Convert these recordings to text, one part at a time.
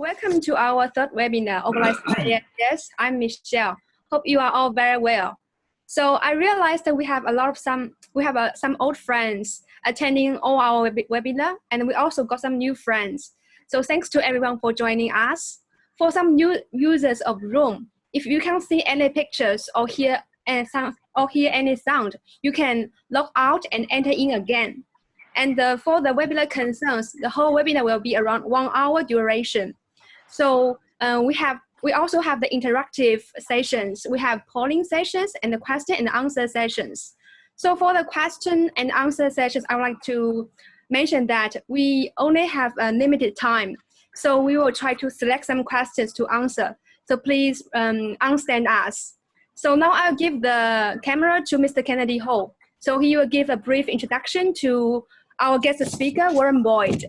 Welcome to our third webinar organized by AIGS. I'm Michelle. Hope you are all very well. So I realized that we have some old friends attending all our webinar, and we also got some new friends. So thanks to everyone for joining us. For some new users of Room, if you can't see any pictures or hear any sound, you can log out and enter in again. And for the webinar concerns, the whole webinar will be around 1 hour duration. So we also have the interactive sessions. We have polling sessions and the question and answer sessions. So for the question and answer sessions, I would like to mention that we only have a limited time. So we will try to select some questions to answer. So please understand us. So now I'll give the camera to Mr. Kennedy Ho. So he will give a brief introduction to our guest speaker, Warren Boyd.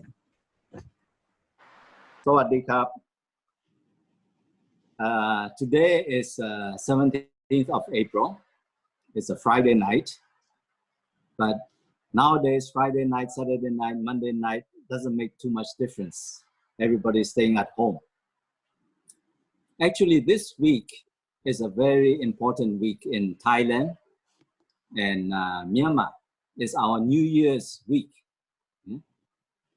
สวัสดีครับ Today is 17th of April. It's a Friday night. But nowadays, Friday night, Saturday night, Monday night doesn't make too much difference. Everybody's staying at home. Actually, this week is a very important week in Thailand and Myanmar. It's our New Year's week.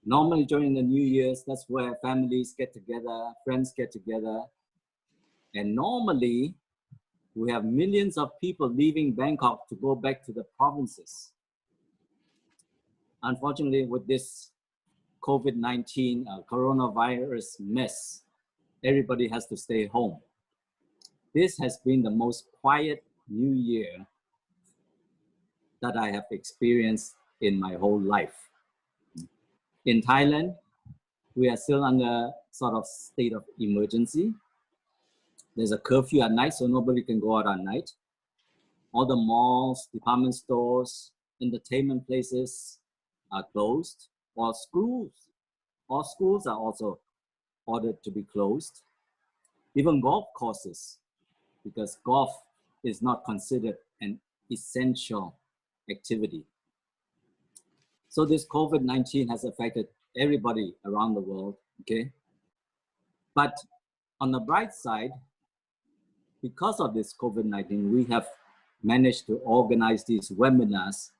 Normally during the New Year's, that's where families get together, friends get together. And normally, we have millions of people leaving Bangkok to go back to the provinces. Unfortunately, with this COVID-19 coronavirus mess, everybody has to stay home. This has been the most quiet New Year that I have experienced in my whole life. In Thailand, we are still under sort of state of emergency. There's a curfew at night, so nobody can go out at night. All the malls, department stores, entertainment places are closed, or schools. All schools are also ordered to be closed. Even golf courses, because golf is not considered an essential activity. So this COVID-19 has affected everybody around the world, okay? But on the bright side, because of this COVID-19, we have managed to organize these webinars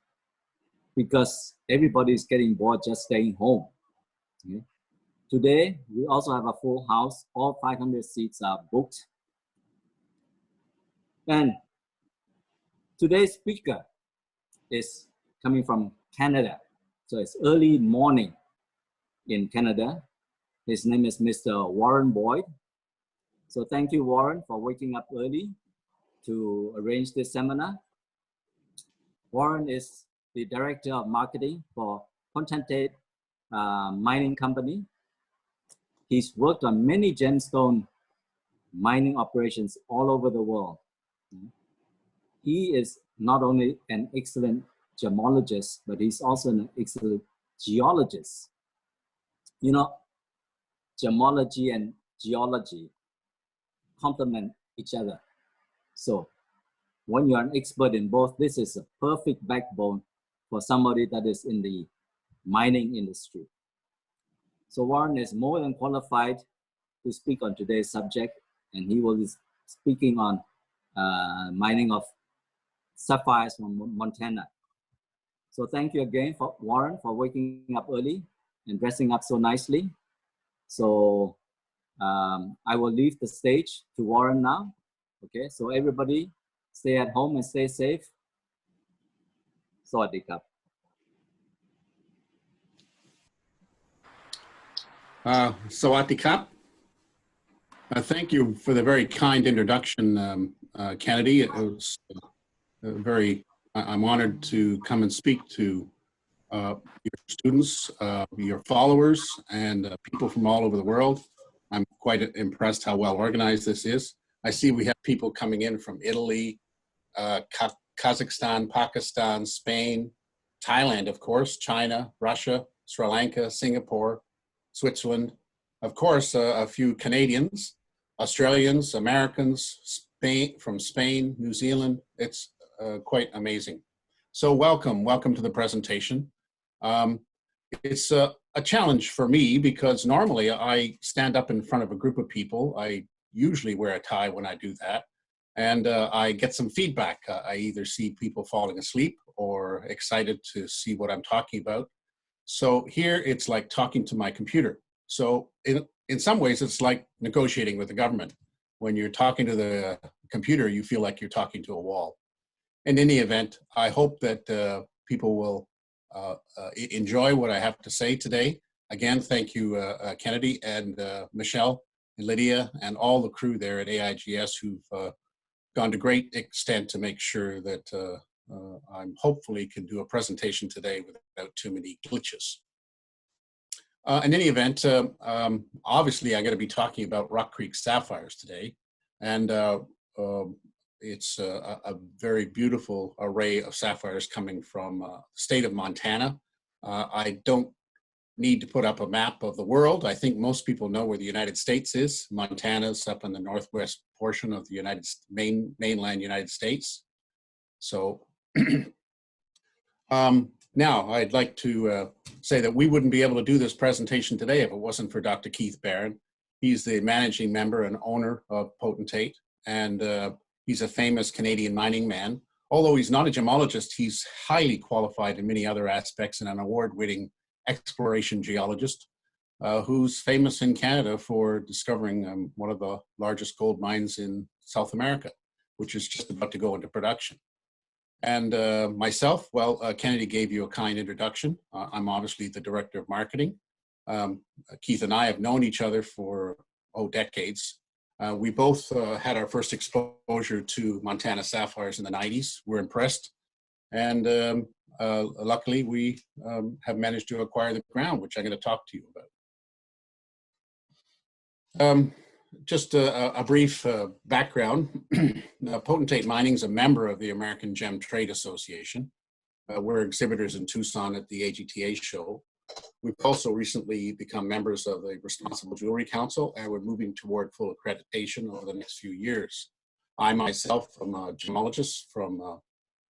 because everybody is getting bored just staying home. Okay? Today, we also have a full house. All 500 seats are booked. And today's speaker is coming from Canada. So it's early morning in Canada. His name is Mr. Warren Boyd. So thank you, Warren, for waking up early to arrange this seminar. Warren is the Director of Marketing for Potentate mining company. He's worked on many gemstone mining operations all over the world. He is not only an excellent gemologist, but he's also an excellent geologist. You know, gemology and geology complement each other. So when you're an expert in both, this is a perfect backbone for somebody that is in the mining industry. So Warren is more than qualified to speak on today's subject, and he will be speaking on mining of sapphires from Montana. So thank you again, Warren, for waking up early and dressing up so nicely. So I will leave the stage to Warren now. Okay, so everybody stay at home and stay safe. Sawadee krap. Sawadee krap. Thank you for the very kind introduction, Kennedy. It was I'm honored to come and speak to your students, your followers, and people from all over the world. I'm quite impressed how well organized this is. I see we have people coming in from Italy, Kazakhstan, Pakistan, Spain, Thailand, of course, China, Russia, Sri Lanka, Singapore, Switzerland, of course, a few Canadians, Australians, Americans, from Spain, New Zealand. It's quite amazing. So welcome to the presentation. It's a challenge for me because normally I stand up in front of a group of people. I usually wear a tie when I do that. And I get some feedback. I either see people falling asleep or excited to see what I'm talking about. So here it's like talking to my computer. So in some ways, it's like negotiating with the government. When you're talking to the computer, you feel like you're talking to a wall. In any event, I hope that people will enjoy what I have to say today. Again, thank you, Kennedy and Michelle and Lydia and all the crew there at AIGS who've gone to great extent to make sure that I'm hopefully can do a presentation today without too many glitches. In any event, obviously I'm going to be talking about Rock Creek sapphires today, and it's a very beautiful array of sapphires coming from the state of Montana. I don't need to put up a map of the world. I think most people know where the United States is. Montana's up in the northwest portion of the mainland United States. So now I'd like to say that we wouldn't be able to do this presentation today if it wasn't for Dr. Keith Barron. He's the managing member and owner of Potentate, and he's a famous Canadian mining man. Although he's not a gemologist, he's highly qualified in many other aspects and an award-winning exploration geologist who's famous in Canada for discovering one of the largest gold mines in South America, which is just about to go into production. And myself, well, Kennedy gave you a kind introduction. I'm obviously the director of marketing. Keith and I have known each other for, decades. We both had our first exposure to Montana sapphires in the 90s. We're impressed. And luckily, we have managed to acquire the ground, which I'm going to talk to you about. Just a brief background. Potentate Mining is a member of the American Gem Trade Association. We're exhibitors in Tucson at the AGTA show. We've also recently become members of the Responsible Jewelry Council, and we're moving toward full accreditation over the next few years. I myself am a gemologist from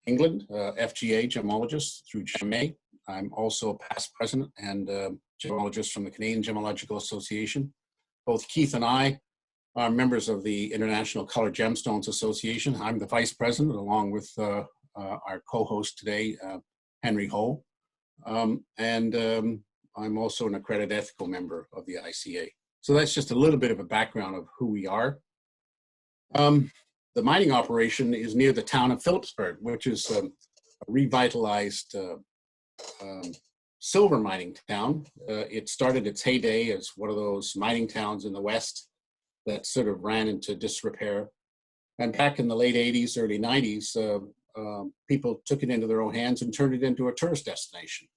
England, FGA gemologist through GEMA. I'm also a past president and gemologist from the Canadian Gemological Association. Both Keith and I are members of the International Colored Gemstones Association. I'm the vice president, along with our co-host today, Henry Ho. I'm also an accredited ethical member of the ICA. So that's just a little bit of a background of who we are. The mining operation is near the town of Phillipsburg, which is a revitalized silver mining town. It started its heyday as one of those mining towns in the West that sort of ran into disrepair. And back in the late 80s, early 90s, people took it into their own hands and turned it into a tourist destination.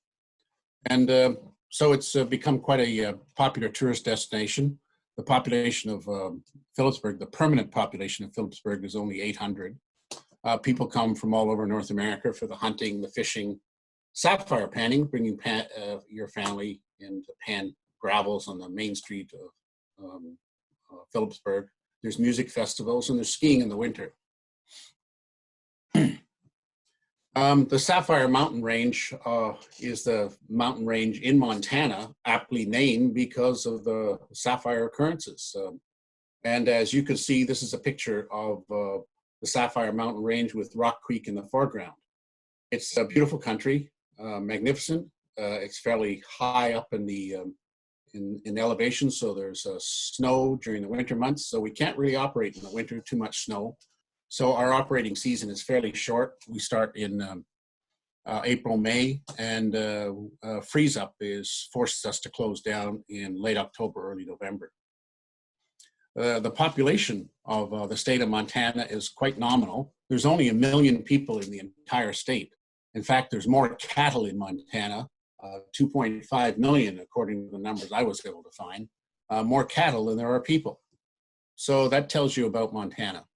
And so it's become quite a popular tourist destination. The population of Phillipsburg, the permanent population of Phillipsburg, is only 800. People come from all over North America for the hunting, the fishing, sapphire panning, bringing your family in to pan gravels on the main street of Phillipsburg. There's music festivals, and there's skiing in the winter. The Sapphire Mountain Range is the mountain range in Montana, aptly named because of the sapphire occurrences. And as you can see, this is a picture of the Sapphire Mountain Range with Rock Creek in the foreground. It's a beautiful country, magnificent. It's fairly high up in the in elevation, so there's snow during the winter months, so we can't really operate in the winter, too much snow. So our operating season is fairly short. We start in April, May, and freeze up forces us to close down in late October, early November. The population of the state of Montana is quite nominal. There's only 1 million people in the entire state. In fact, there's more cattle in Montana, 2.5 million, according to the numbers I was able to find, more cattle than there are people. So that tells you about Montana.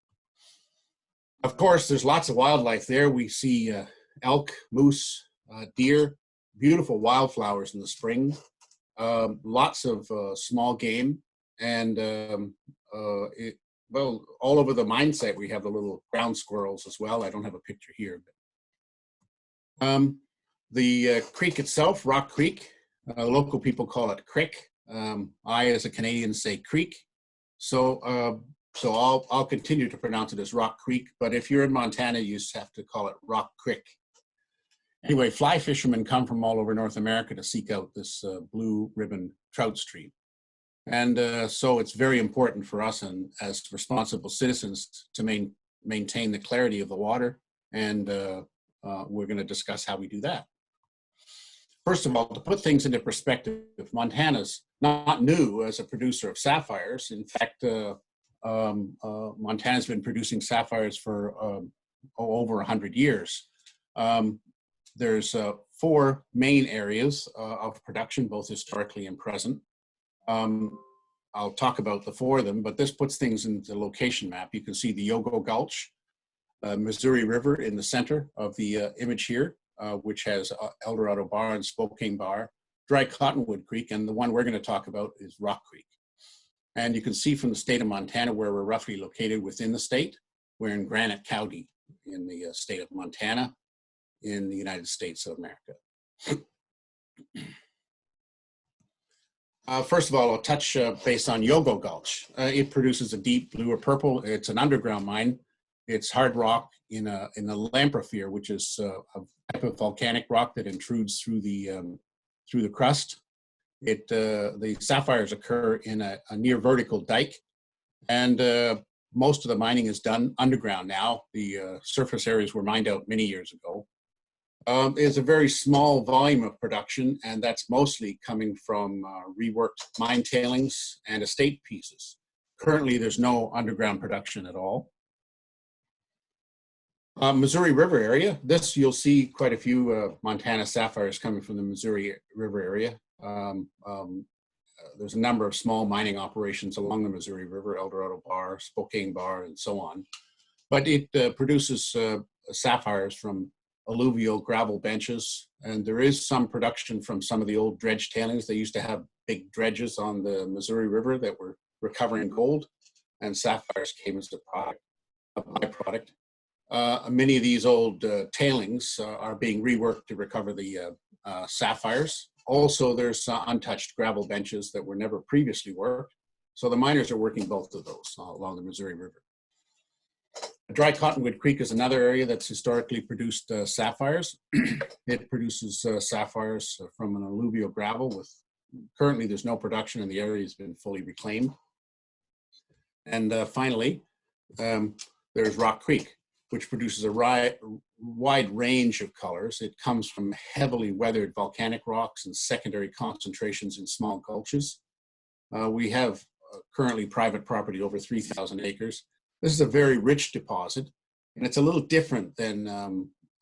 Of course, there's lots of wildlife there. We see elk, moose, deer, beautiful wildflowers in the spring, lots of small game, and well, all over the mine site, we have the little ground squirrels as well. I don't have a picture here. But, the creek itself, Rock Creek, Local people call it crick. I, as a Canadian, say creek. So, I'll continue to pronounce it as Rock Creek, but if you're in Montana, you just have to call it Rock Creek. Anyway, fly fishermen come from all over North America to seek out this blue ribbon trout stream. And so it's very important for us and as responsible citizens to maintain the clarity of the water, and we're going to discuss how we do that. First of all, to put things into perspective, Montana's not new as a producer of sapphires. In fact, Montana's been producing sapphires for over 100 years. There's 4 main areas of production, both historically and present. I'll talk about the 4 of them, but this puts things into the location map. You can see the Yogo Gulch, Missouri River in the center of the image here, which has El Dorado Bar and Spokane Bar, Dry Cottonwood Creek, and the one we're going to talk about is Rock Creek. And you can see from the state of Montana where we're roughly located within the state. We're in Granite County in the state of Montana in the United States of America. First of all, I'll touch base on Yogo Gulch. It produces a deep blue or purple. It's an underground mine. It's hard rock in a lamprophere, which is a type of volcanic rock that intrudes through the crust. The sapphires occur in a near vertical dike, and most of the mining is done underground now. The surface areas were mined out many years ago. It's a very small volume of production, and that's mostly coming from reworked mine tailings and estate pieces. Currently, there's no underground production at all. Missouri River area, this you'll see quite a few Montana sapphires coming from the Missouri River area. There's a number of small mining operations along the Missouri River, El Dorado Bar, Spokane Bar, and so on. But it produces sapphires from alluvial gravel benches, and there is some production from some of the old dredge tailings. They used to have big dredges on the Missouri River that were recovering gold, and sapphires came as a byproduct. Many of these old tailings are being reworked to recover the sapphires. Also, there's untouched gravel benches that were never previously worked. So the miners are working both of those along the Missouri River. Dry Cottonwood Creek is another area that's historically produced sapphires. It produces sapphires from an alluvial gravel. Currently, there's no production and the area has been fully reclaimed. And finally, there's Rock Creek, which produces a wide range of colors. It comes from heavily weathered volcanic rocks and secondary concentrations in small gulches. We have currently private property over 3,000 acres. This is a very rich deposit, and it's a little different than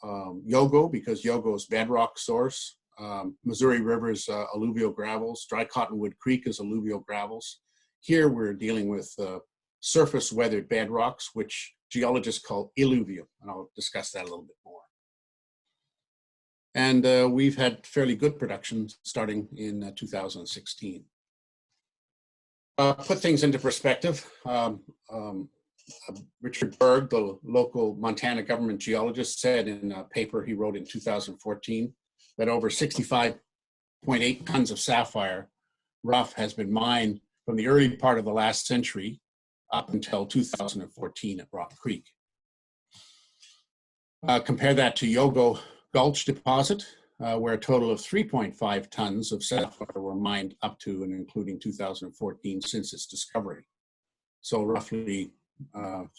Yogo, because Yogo's bedrock source. Missouri River's alluvial gravels. Dry Cottonwood Creek is alluvial gravels. Here we're dealing with surface weathered bedrocks, which geologists call alluvial, and I'll discuss that a little bit more. And we've had fairly good production starting in 2016. Put things into perspective. Richard Berg, the local Montana government geologist, said in a paper he wrote in 2014 that over 65.8 tons of sapphire rough has been mined from the early part of the last century up until 2014 at Rock Creek. Compare that to Yogo Gulch deposit, where a total of 3.5 tons of sapphire were mined up to and including 2014 since its discovery. So roughly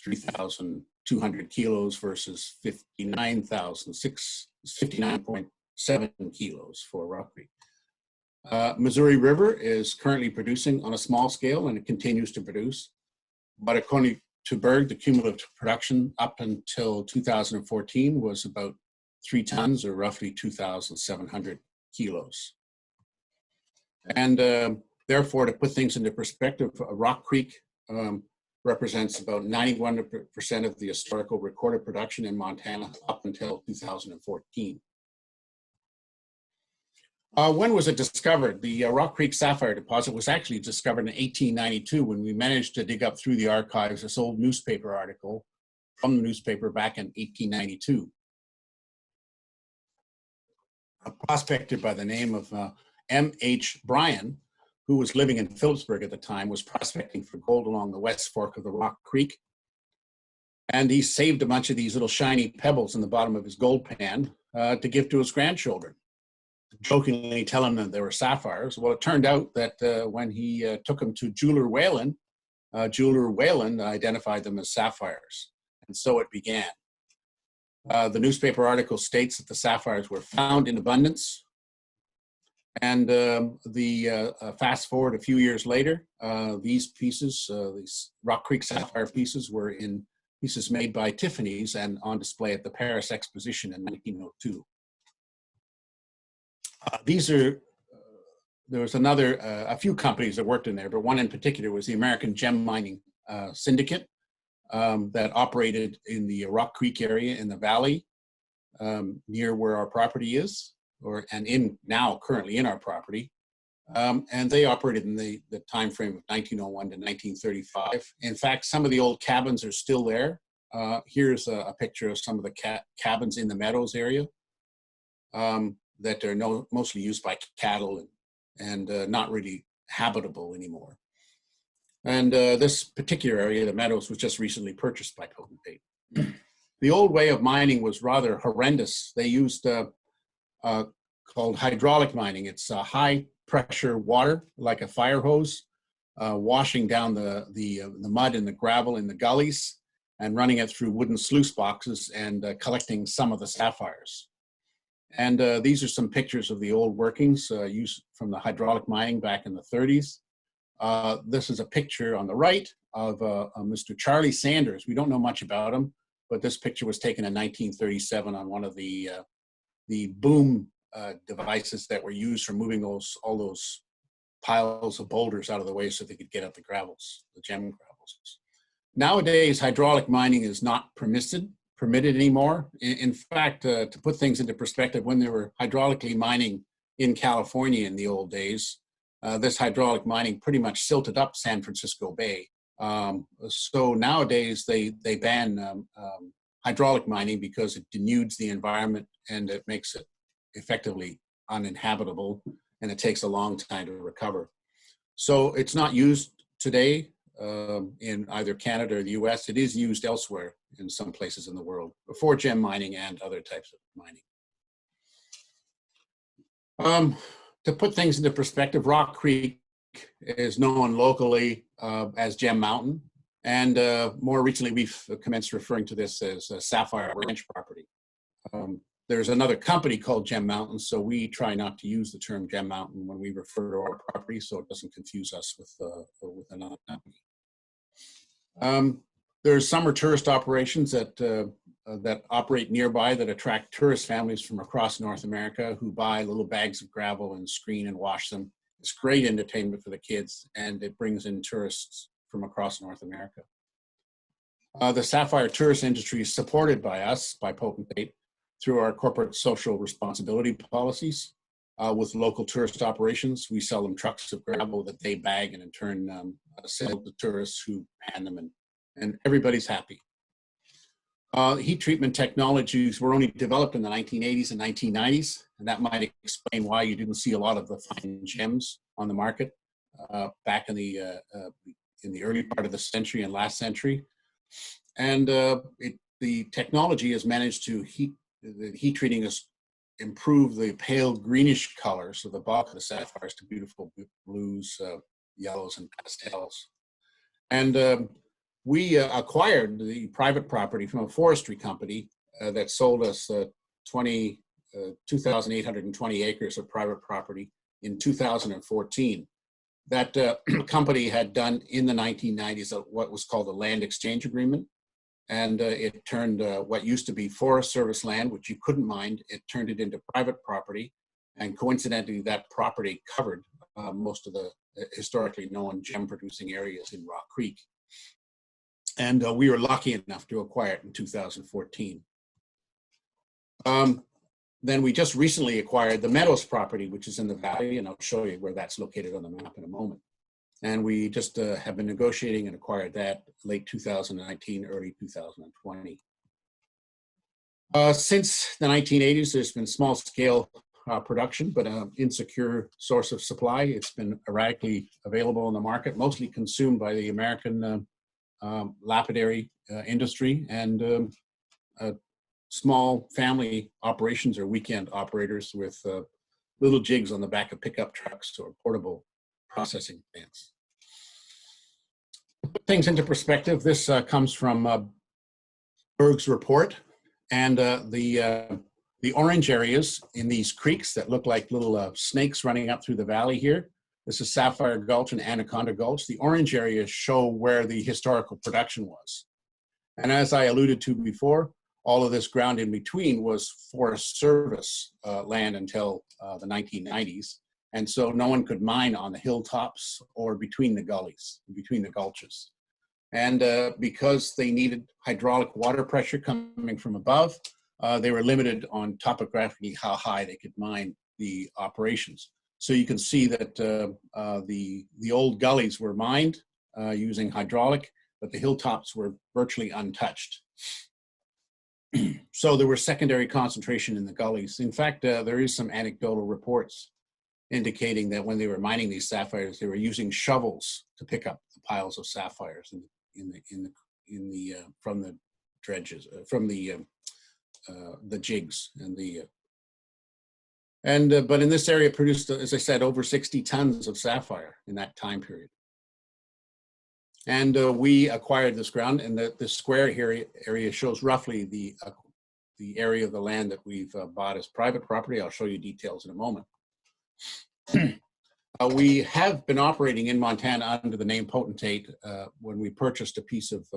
3,200 kilos versus 59.7 kilos for Rock Creek. Missouri River is currently producing on a small scale, and it continues to produce. But according to Berg, the cumulative production up until 2014 was about 3 tons, or roughly 2,700 kilos. And therefore, to put things into perspective, Rock Creek represents about 91% of the historical recorded production in Montana up until 2014. When was it discovered? The Rock Creek sapphire deposit was actually discovered in 1892 when we managed to dig up through the archives this old newspaper article from the newspaper back in 1892. A prospector by the name of M.H. Bryan, who was living in Phillipsburg at the time, was prospecting for gold along the west fork of the Rock Creek. And he saved a bunch of these little shiny pebbles in the bottom of his gold pan to give to his grandchildren, jokingly telling them they were sapphires. Well, it turned out that when he took them to Jeweler Whalen identified them as sapphires. And so it began. The newspaper article states that the sapphires were found in abundance. And fast forward a few years later, these pieces, these Rock Creek sapphire pieces, were in pieces made by Tiffany's and on display at the Paris Exposition in 1902. There was a few companies that worked in there, but one in particular was the American Gem Mining Syndicate that operated in the Rock Creek area in the valley near where our property is, currently in our property. And they operated in the time frame of 1901 to 1935. In fact, some of the old cabins are still there. Here's a picture of some of the cabins in the Meadows area that are mostly used by cattle and not really habitable anymore. And this particular area, the Meadows, was just recently purchased by Potentate. The old way of mining was rather horrendous. They used called hydraulic mining. It's high pressure water, like a fire hose, washing down the mud and the gravel in the gullies and running it through wooden sluice boxes and collecting some of the sapphires. And these are some pictures of the old workings used from the hydraulic mining back in the 30s. This is a picture on the right of Mr. Charlie Sanders. We don't know much about him, but this picture was taken in 1937 on one of the boom devices that were used for moving all those piles of boulders out of the way so they could get at the gravels, the gem gravels. Nowadays, hydraulic mining is not permitted anymore. In fact, to put things into perspective, when they were hydraulically mining in California in the old days, this hydraulic mining pretty much silted up San Francisco Bay. So nowadays they ban hydraulic mining because it denudes the environment and it makes it effectively uninhabitable, and it takes a long time to recover. So it's not used today in either Canada or the US. It is used elsewhere in some places in the world for gem mining and other types of mining. To put things into perspective, Rock Creek is known locally as Gem Mountain, and more recently we've commenced referring to this as Sapphire Ranch property. There's another company called Gem Mountain, so we try not to use the term Gem Mountain when we refer to our property, so it doesn't confuse us with another company. There's summer tourist operations that operate nearby that attract tourist families from across North America who buy little bags of gravel and screen and wash them. It's great entertainment for the kids, and it brings in tourists from across North America. The sapphire tourist industry is supported by us, by Potentate, through our corporate social responsibility policies. With local tourist operations, we sell them trucks of gravel that they bag and in turn sell to tourists who pan them, and everybody's happy. Heat treatment technologies were only developed in the 1980s and 1990s, and that might explain why you didn't see a lot of the fine gems on the market back in the early part of the century and last century. And the technology has managed to the heat treating has improved the pale greenish colors of the bulk of the sapphires to beautiful blues, yellows, and pastels. And we acquired the private property from a forestry company that sold us 2,820 acres of private property in 2014. That company had done in the 1990s what was called a land exchange agreement. And it turned what used to be Forest Service land, which you couldn't mine, it turned it into private property. And coincidentally, that property covered most of the historically known gem producing areas in Rock Creek. And we were lucky enough to acquire it in 2014. Then we just recently acquired the Meadows property, which is in the valley, and I'll show you where that's located on the map in a moment. And we just have been negotiating and acquired that late 2019, early 2020. Since the 1980s, there's been small-scale production, but an insecure source of supply. It's been erratically available in the market, mostly consumed by the American lapidary industry and small family operations or weekend operators with little jigs on the back of pickup trucks or portable processing plants. To put things into perspective, this comes from Berg's report, and the orange areas in these creeks that look like little snakes running up through the valley here. This is Sapphire Gulch and Anaconda Gulch. The orange areas show where the historical production was. And as I alluded to before, all of this ground in between was Forest Service land until the 1990s. And so no one could mine on the hilltops or between the gullies, between the gulches. And because they needed hydraulic water pressure coming from above, they were limited on topographically how high they could mine the operations. So you can see that the old gullies were mined using hydraulic, but the hilltops were virtually untouched. So there was secondary concentration in the gullies. In fact, there is some anecdotal reports indicating that when they were mining these sapphires, they were using shovels to pick up the piles of sapphires from the dredges, from the jigs but in this area it produced, as I said, over 60 tons of sapphire in that time period. And we acquired this ground, and the square area shows roughly the area of the land that we've bought as private property. I'll show you details in a moment. We have been operating in Montana under the name Potentate when we purchased a piece of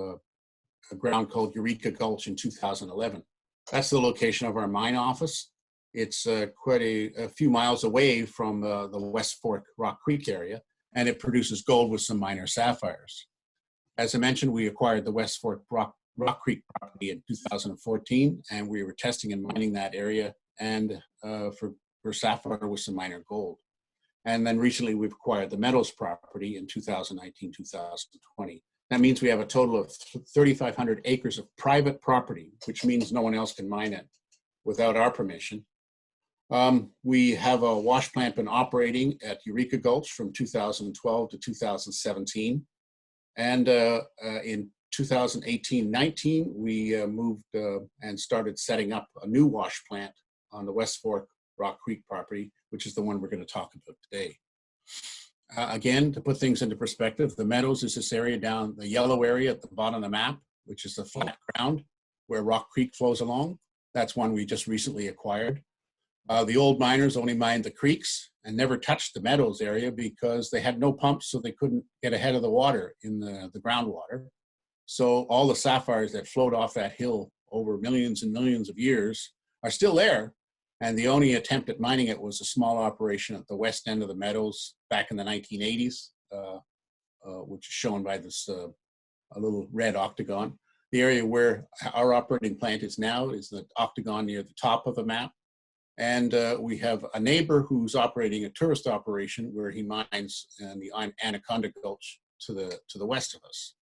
ground called Eureka Gulch in 2011. That's the location of our mine office. It's quite a few miles away from the West Fork Rock Creek area, and it produces gold with some minor sapphires. As I mentioned, we acquired the West Fork Rock Creek property in 2014, and we were testing and mining that area and for sapphire with some minor gold. And then recently we've acquired the Meadows property in 2019, 2020. That means we have a total of 3,500 acres of private property, which means no one else can mine it without our permission. We have a wash plant been operating at Eureka Gulch from 2012 to 2017. And in 2018-19, we moved and started setting up a new wash plant on the West Fork Rock Creek property, which is the one we're going to talk about today. Again, to put things into perspective, the Meadows is this area down, the yellow area at the bottom of the map, which is the flat ground where Rock Creek flows along. That's one we just recently acquired. The old miners only mined the creeks and never touched the Meadows area because they had no pumps, so they couldn't get ahead of the water in the groundwater. So all the sapphires that flowed off that hill over millions and millions of years are still there. And the only attempt at mining it was a small operation at the west end of the Meadows back in the 1980s, which is shown by this a little red octagon. The area where our operating plant is now is the octagon near the top of the map. And we have a neighbor who's operating a tourist operation where he mines in the Anaconda Gulch to the west of us.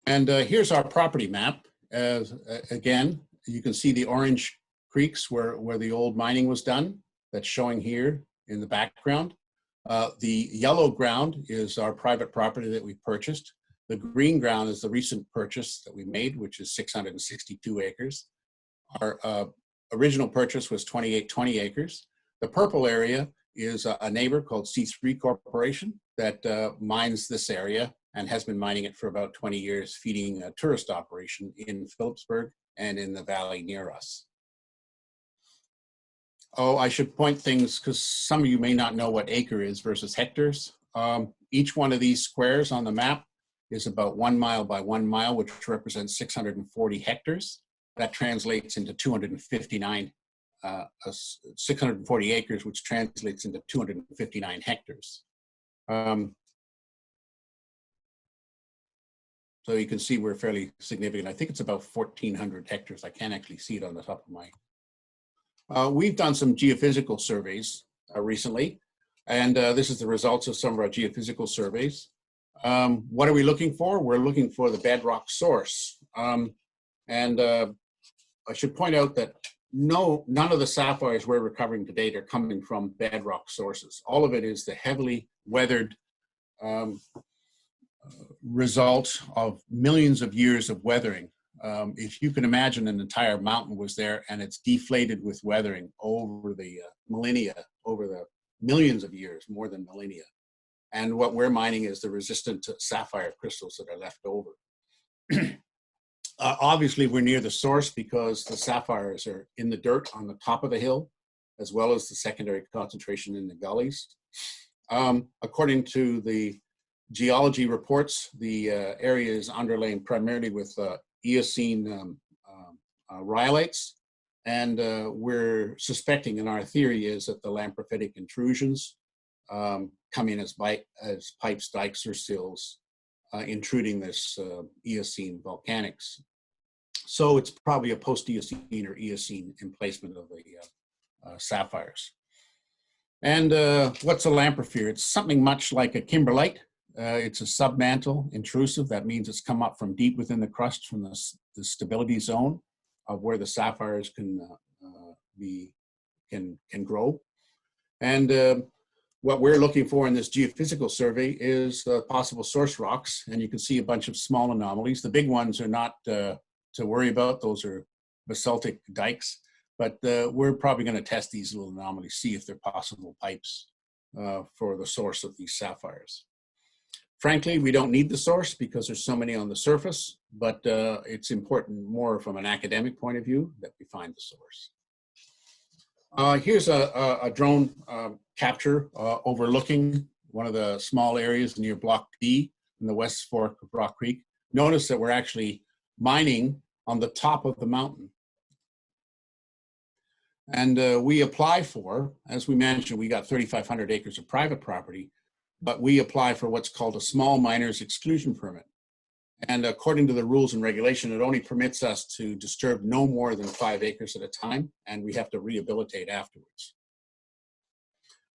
And here's our property map. Again, you can see the orange creeks where the old mining was done. That's showing here in the background. The yellow ground is our private property that we purchased. The green ground is the recent purchase that we made, which is 662 acres. Our original purchase was 2820 acres. The purple area is a neighbor called C3 Corporation that mines this area and has been mining it for about 20 years, feeding a tourist operation in Phillipsburg and in the valley near us. Oh, I should point things, because some of you may not know what acre is versus hectares. Each one of these squares on the map is about 1 mile by 1 mile, which represents 640 hectares. That translates into 640 acres, which translates into 259 hectares. So you can see we're fairly significant. I think it's about 1,400 hectares. I can't actually see it on the top of my. We've done some geophysical surveys recently, and this is the results of some of our geophysical surveys. What are we looking for? We're looking for the bedrock source. I should point out that none of the sapphires we're recovering to date are coming from bedrock sources. All of it is the heavily weathered result of millions of years of weathering. If you can imagine an entire mountain was there and it's deflated with weathering over the millennia, over the millions of years, more than millennia. And what we're mining is the resistant sapphire crystals that are left over. Obviously, we're near the source because the sapphires are in the dirt on the top of the hill, as well as the secondary concentration in the gullies. According to the geology reports, the area is underlain primarily with Eocene rhyolites, and we're suspecting, and our theory is that the lamprophytic intrusions come in as pipes, dikes, or sills, intruding this Eocene volcanics. So it's probably a post-Eocene or Eocene emplacement of the sapphires. And what's a lamprophyre? It's something much like a kimberlite. It's a submantle intrusive. That means it's come up from deep within the crust, from the stability zone of where the sapphires can grow. And what we're looking for in this geophysical survey is possible source rocks, and you can see a bunch of small anomalies. The big ones are not to worry about; those are basaltic dikes. But we're probably going to test these little anomalies, see if they're possible pipes for the source of these sapphires. Frankly, we don't need the source because there's so many on the surface, but it's important more from an academic point of view that we find the source. Here's a drone capture overlooking one of the small areas near Block D in the West Fork of Rock Creek. Notice that we're actually mining on the top of the mountain. And we apply for, as we mentioned, we got 3,500 acres of private property, but we apply for what's called a small miners exclusion permit. And according to the rules and regulation, it only permits us to disturb no more than 5 acres at a time, and we have to rehabilitate afterwards.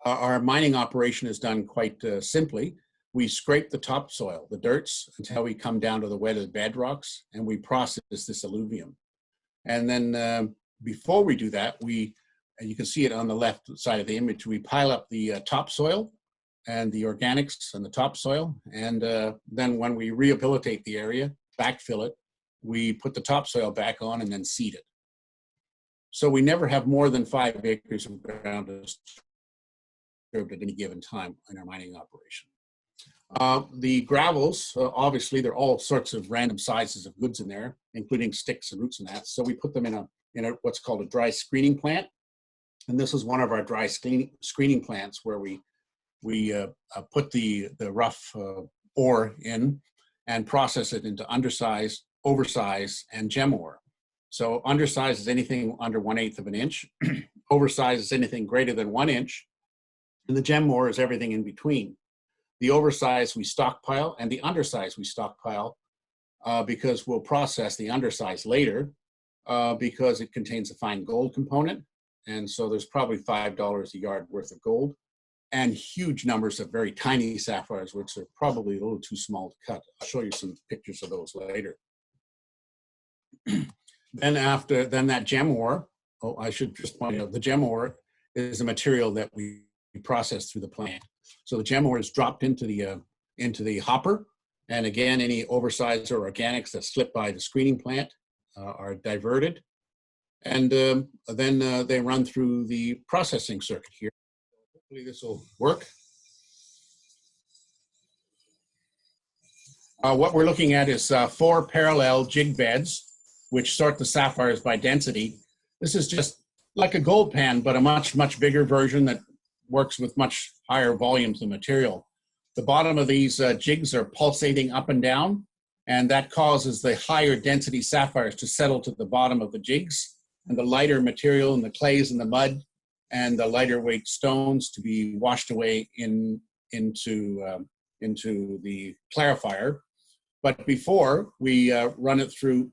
Our mining operation is done quite simply. We scrape the topsoil, the dirts, until we come down to the wetted bedrocks, and we process this alluvium. And then before we do that, and you can see it on the left side of the image, we pile up the topsoil and the organics and the topsoil. And then when we rehabilitate the area, backfill it, we put the topsoil back on and then seed it. So we never have more than 5 acres of ground disturbed at any given time in our mining operation. The gravels, obviously, there are all sorts of random sizes of goods in there, including sticks and roots and that. So we put them in a what's called a dry screening plant. And this is one of our dry screening plants where we put the rough ore in and process it into undersized, oversized, and gem ore. So undersized is anything under 1/8 of an inch, oversized is anything greater than 1 inch, and the gem ore is everything in between. The oversized we stockpile, and the undersized we stockpile because we'll process the undersized later because it contains a fine gold component. And so there's probably $5 a yard worth of gold, and huge numbers of very tiny sapphires, which are probably a little too small to cut. I'll show you some pictures of those later. Then that gem ore, I should just point out, the gem ore is a material that we process through the plant. So the gem ore is dropped into the hopper, and again, any oversized or organics that slip by the screening plant are diverted, and then they run through the processing circuit here. Hopefully this will work. What we're looking at is 4 parallel jig beds, which sort the sapphires by density. This is just like a gold pan, but a much, much bigger version that works with much higher volumes of material. The bottom of these jigs are pulsating up and down, and that causes the higher density sapphires to settle to the bottom of the jigs, and the lighter material and the clays and the mud and the lighter weight stones to be washed away into the clarifier. But before we run it through,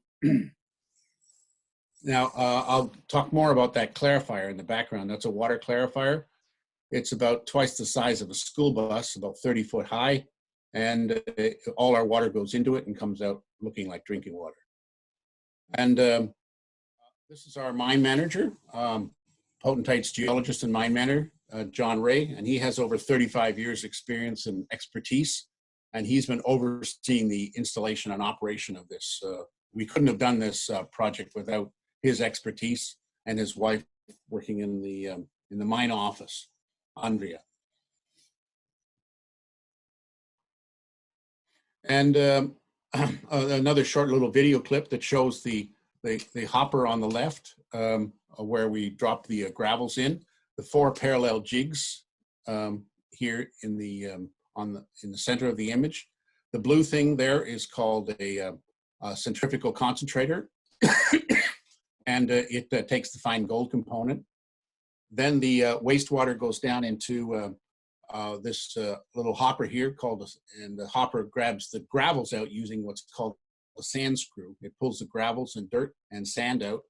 now I'll talk more about that clarifier in the background. That's a water clarifier. It's about twice the size of a school bus, about 30 foot high, and all our water goes into it and comes out looking like drinking water. And This is our mine manager, Potentate's geologist and mine manager, John Ray, and he has over 35 years experience and expertise, and he's been overseeing the installation and operation of this. We couldn't have done this project without his expertise and his wife working in the mine office, Andrea. And another short little video clip that shows the hopper on the left, where we drop the gravels in, the 4 parallel jigs here in the center of the image. The blue thing there is called a centrifugal concentrator, and it takes the fine gold component. Then the wastewater goes down into this little hopper here and the hopper grabs the gravels out using what's called a sand screw. It pulls the gravels and dirt and sand out.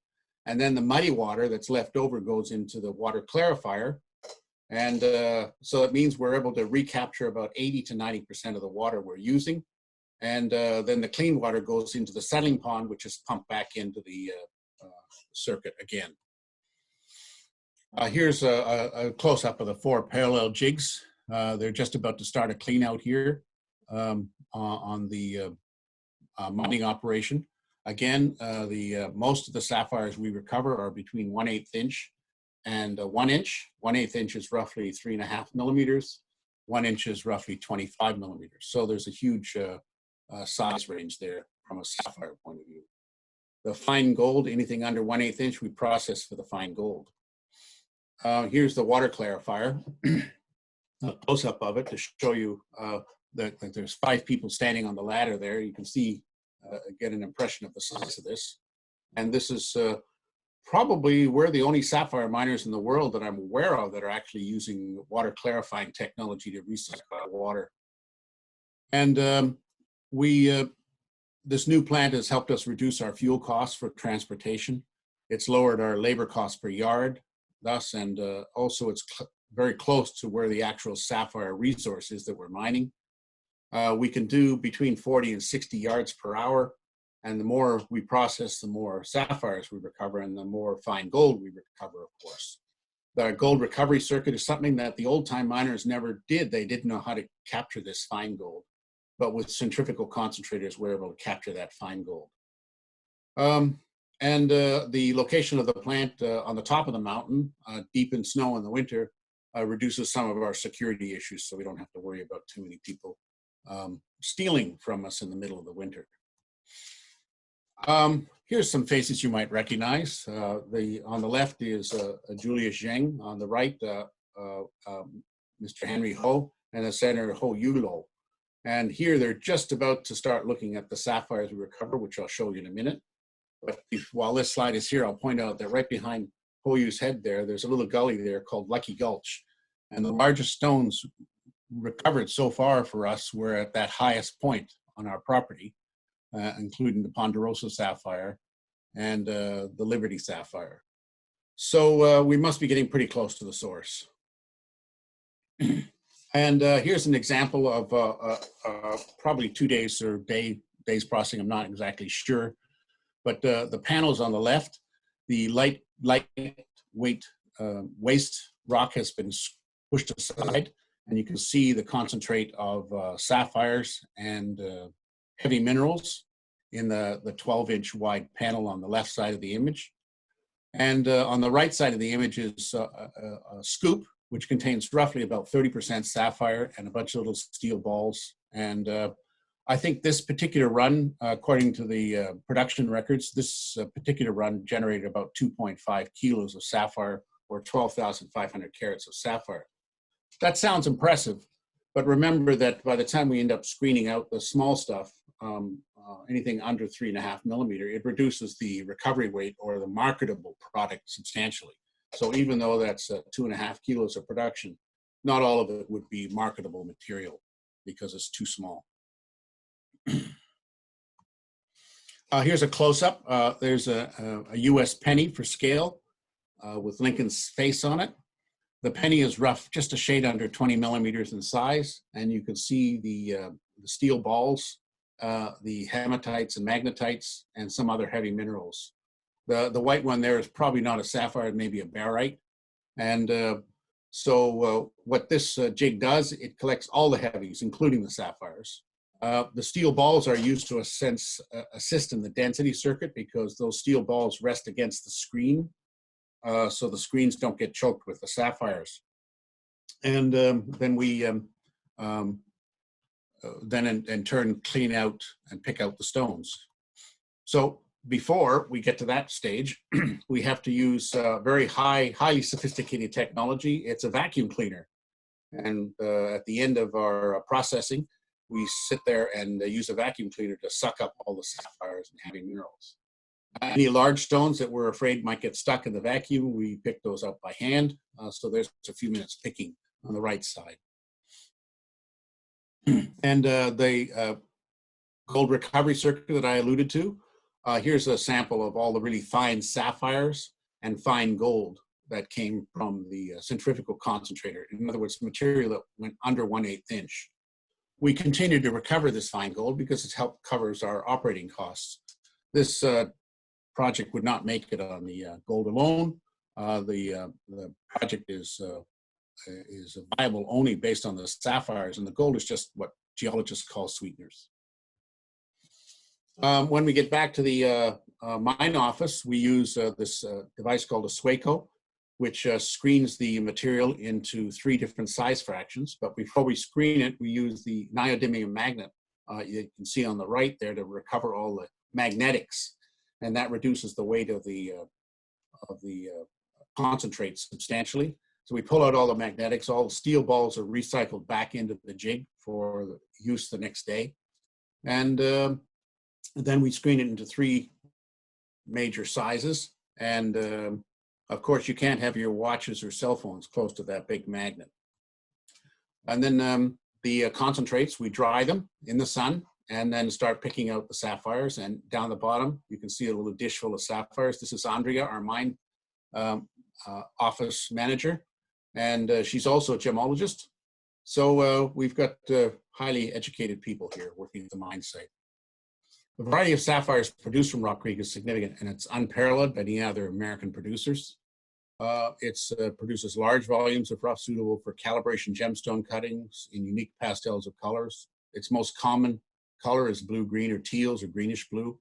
And then the muddy water that's left over goes into the water clarifier. And so it means we're able to recapture about 80 to 90% of the water we're using. And then the clean water goes into the settling pond, which is pumped back into the circuit again. Here's a close-up of the 4 parallel jigs. They're just about to start a clean out here on the mining operation. Again, most of the sapphires we recover are between 1/8 inch and 1 inch. 1/8 inch is roughly 3.5 millimeters. 1 inch is roughly 25 millimeters. So there's a huge size range there from a sapphire point of view. The fine gold, anything under 1/8 inch, we process for the fine gold. Here's the water clarifier, a close-up of it to show you that there's 5 people standing on the ladder there. You can see, get an impression of the size of this. And this is probably we're the only sapphire miners in the world that I'm aware of that are actually using water clarifying technology to recycle water. And this new plant has helped us reduce our fuel costs for transportation. It's lowered our labor costs per yard, thus, and also it's very close to where the actual sapphire resource is that we're mining. We can do between 40 and 60 yards per hour. And the more we process, the more sapphires we recover and the more fine gold we recover, of course. The gold recovery circuit is something that the old time miners never did. They didn't know how to capture this fine gold. But with centrifugal concentrators, we're able to capture that fine gold. The location of the plant on the top of the mountain, deep in snow in the winter, reduces some of our security issues, so we don't have to worry about too many people stealing from us in the middle of the winter. Here's some faces you might recognize. On the left is Julius Zheng. On the right, Mr. Henry Ho, and the Senator Ho Yulo. And here they're just about to start looking at the sapphires we recover, which I'll show you in a minute. But while this slide is here, I'll point out that right behind Ho Yu's head there's a little gully there called Lucky Gulch. And the largest stones recovered so far for us were at that highest point on our property, including the Ponderosa sapphire and the Liberty sapphire. So we must be getting pretty close to the source. And here's an example of probably 2 days or days processing, I'm not exactly sure. But the panels on the left, the lightweight waste rock has been pushed aside, and you can see the concentrate of sapphires and heavy minerals in the 12-inch wide panel on the left side of the image. And on the right side of the image is a scoop, which contains roughly about 30% sapphire and a bunch of little steel balls. And I think this particular run, according to the production records, this particular run generated about 2.5 kilos of sapphire or 12,500 carats of sapphire. That sounds impressive, but remember that by the time we end up screening out the small stuff, anything under 3.5 millimeter, it reduces the recovery weight or the marketable product substantially. So even though that's 2.5 kilos of production, not all of it would be marketable material because it's too small. Here's a close-up. There's a US penny for scale with Lincoln's face on it. The penny is rough, just a shade under 20 millimeters in size, and you can see the steel balls, the hematites and magnetites, and some other heavy minerals The white one there is probably not a sapphire, maybe a barite. And so what this jig does, it collects all the heavies, including the sapphires. The steel balls are used to assist in the density circuit because those steel balls rest against the screen, so the screens don't get choked with the sapphires. And then we then in turn clean out and pick out the stones. So before we get to that stage, we have to use very highly sophisticated technology. It's a vacuum cleaner. And at the end of our processing, we sit there and use a vacuum cleaner to suck up all the sapphires and heavy minerals. Any large stones that we're afraid might get stuck in the vacuum, we pick those up by hand. So there's a few minutes picking on the right side. And the gold recovery circuit that I alluded to, here's a sample of all the really fine sapphires and fine gold that came from the centrifugal concentrator. In other words, material that went under 1/8 inch. We continue to recover this fine gold because it covers our operating costs. This project would not make it on the gold alone. The project is viable only based on the sapphires, and the gold is just what geologists call sweeteners. When we get back to the mine office, we use this device called a SWACO, which screens the material into 3 different size fractions. But before we screen it, we use the neodymium magnet you can see on the right there to recover all the magnetics, and that reduces the weight of the concentrate substantially. So we pull out all the magnetics, all the steel balls are recycled back into the jig for use the next day. And then we screen it into 3 major sizes. And of course, you can't have your watches or cell phones close to that big magnet. And then the concentrates, we dry them in the sun and then start picking out the sapphires. And down the bottom, you can see a little dish full of sapphires. This is Andrea, our mine office manager. And she's also a gemologist. So we've got highly educated people here working at the mine site. The variety of sapphires produced from Rock Creek is significant, and it's unparalleled by any other American producers. It produces large volumes of rough suitable for calibration gemstone cuttings in unique pastels of colors. Its most common color is blue-green or teals or greenish blue.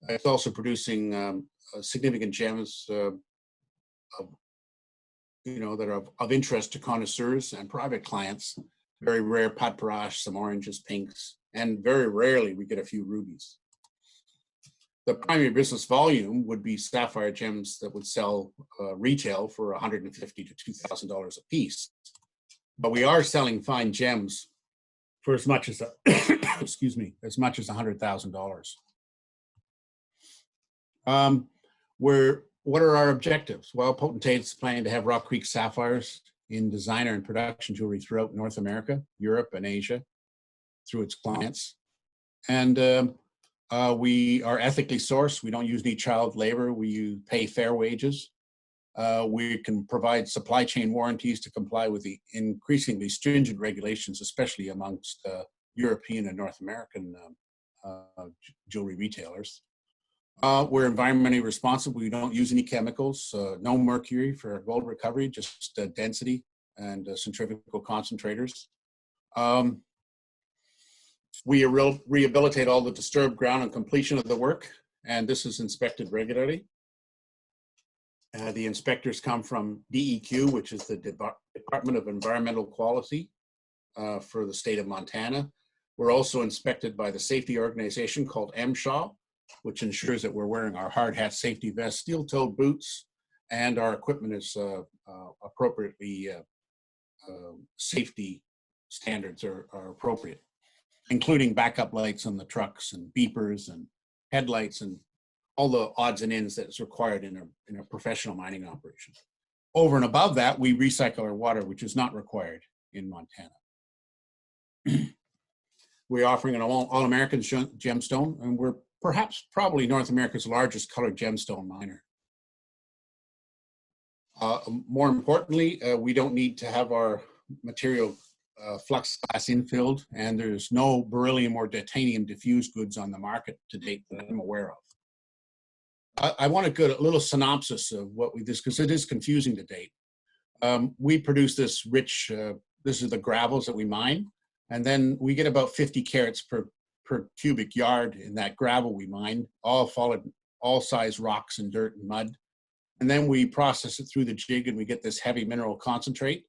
It's also producing significant gems that are of interest to connoisseurs and private clients. Very rare pad parache, some oranges, pinks, and very rarely we get a few rubies. The primary business volume would be sapphire gems that would sell retail for $150 to $2,000 a piece. But we are selling fine gems for as much as, excuse me, as much as $100,000. What are our objectives? Well, Potentate's planning to have Rock Creek sapphires in designer and production jewelry throughout North America, Europe, and Asia through its clients. And we are ethically sourced. We don't use any child labor. We pay fair wages. We can provide supply chain warranties to comply with the increasingly stringent regulations, especially amongst European and North American jewelry retailers. We're environmentally responsible. We don't use any chemicals, no mercury for gold recovery, just density and centrifugal concentrators. We rehabilitate all the disturbed ground on completion of the work, and this is inspected regularly. The inspectors come from DEQ, which is the Department of Environmental Quality for the state of Montana. We're also inspected by the safety organization called MSHA, which ensures that we're wearing our hard hat, safety vest, steel-toed boots, and our equipment is appropriately, safety standards are appropriate, including backup lights on the trucks and beepers and headlights and all the odds and ends that's required in a professional mining operation. Over and above that, we recycle our water, which is not required in Montana. We're offering an all-American gemstone, and we're probably North America's largest colored gemstone miner. More importantly, we don't need to have our material flux glass infilled, and there's no beryllium or titanium diffused goods on the market to date that I'm aware of. I want to go a little synopsis of what we do, because it is confusing to date. We produce this rich, this is the gravels that we mine, and then we get about 50 carats per cubic yard in that gravel we mine, all size rocks and dirt and mud. And then we process it through the jig and we get this heavy mineral concentrate.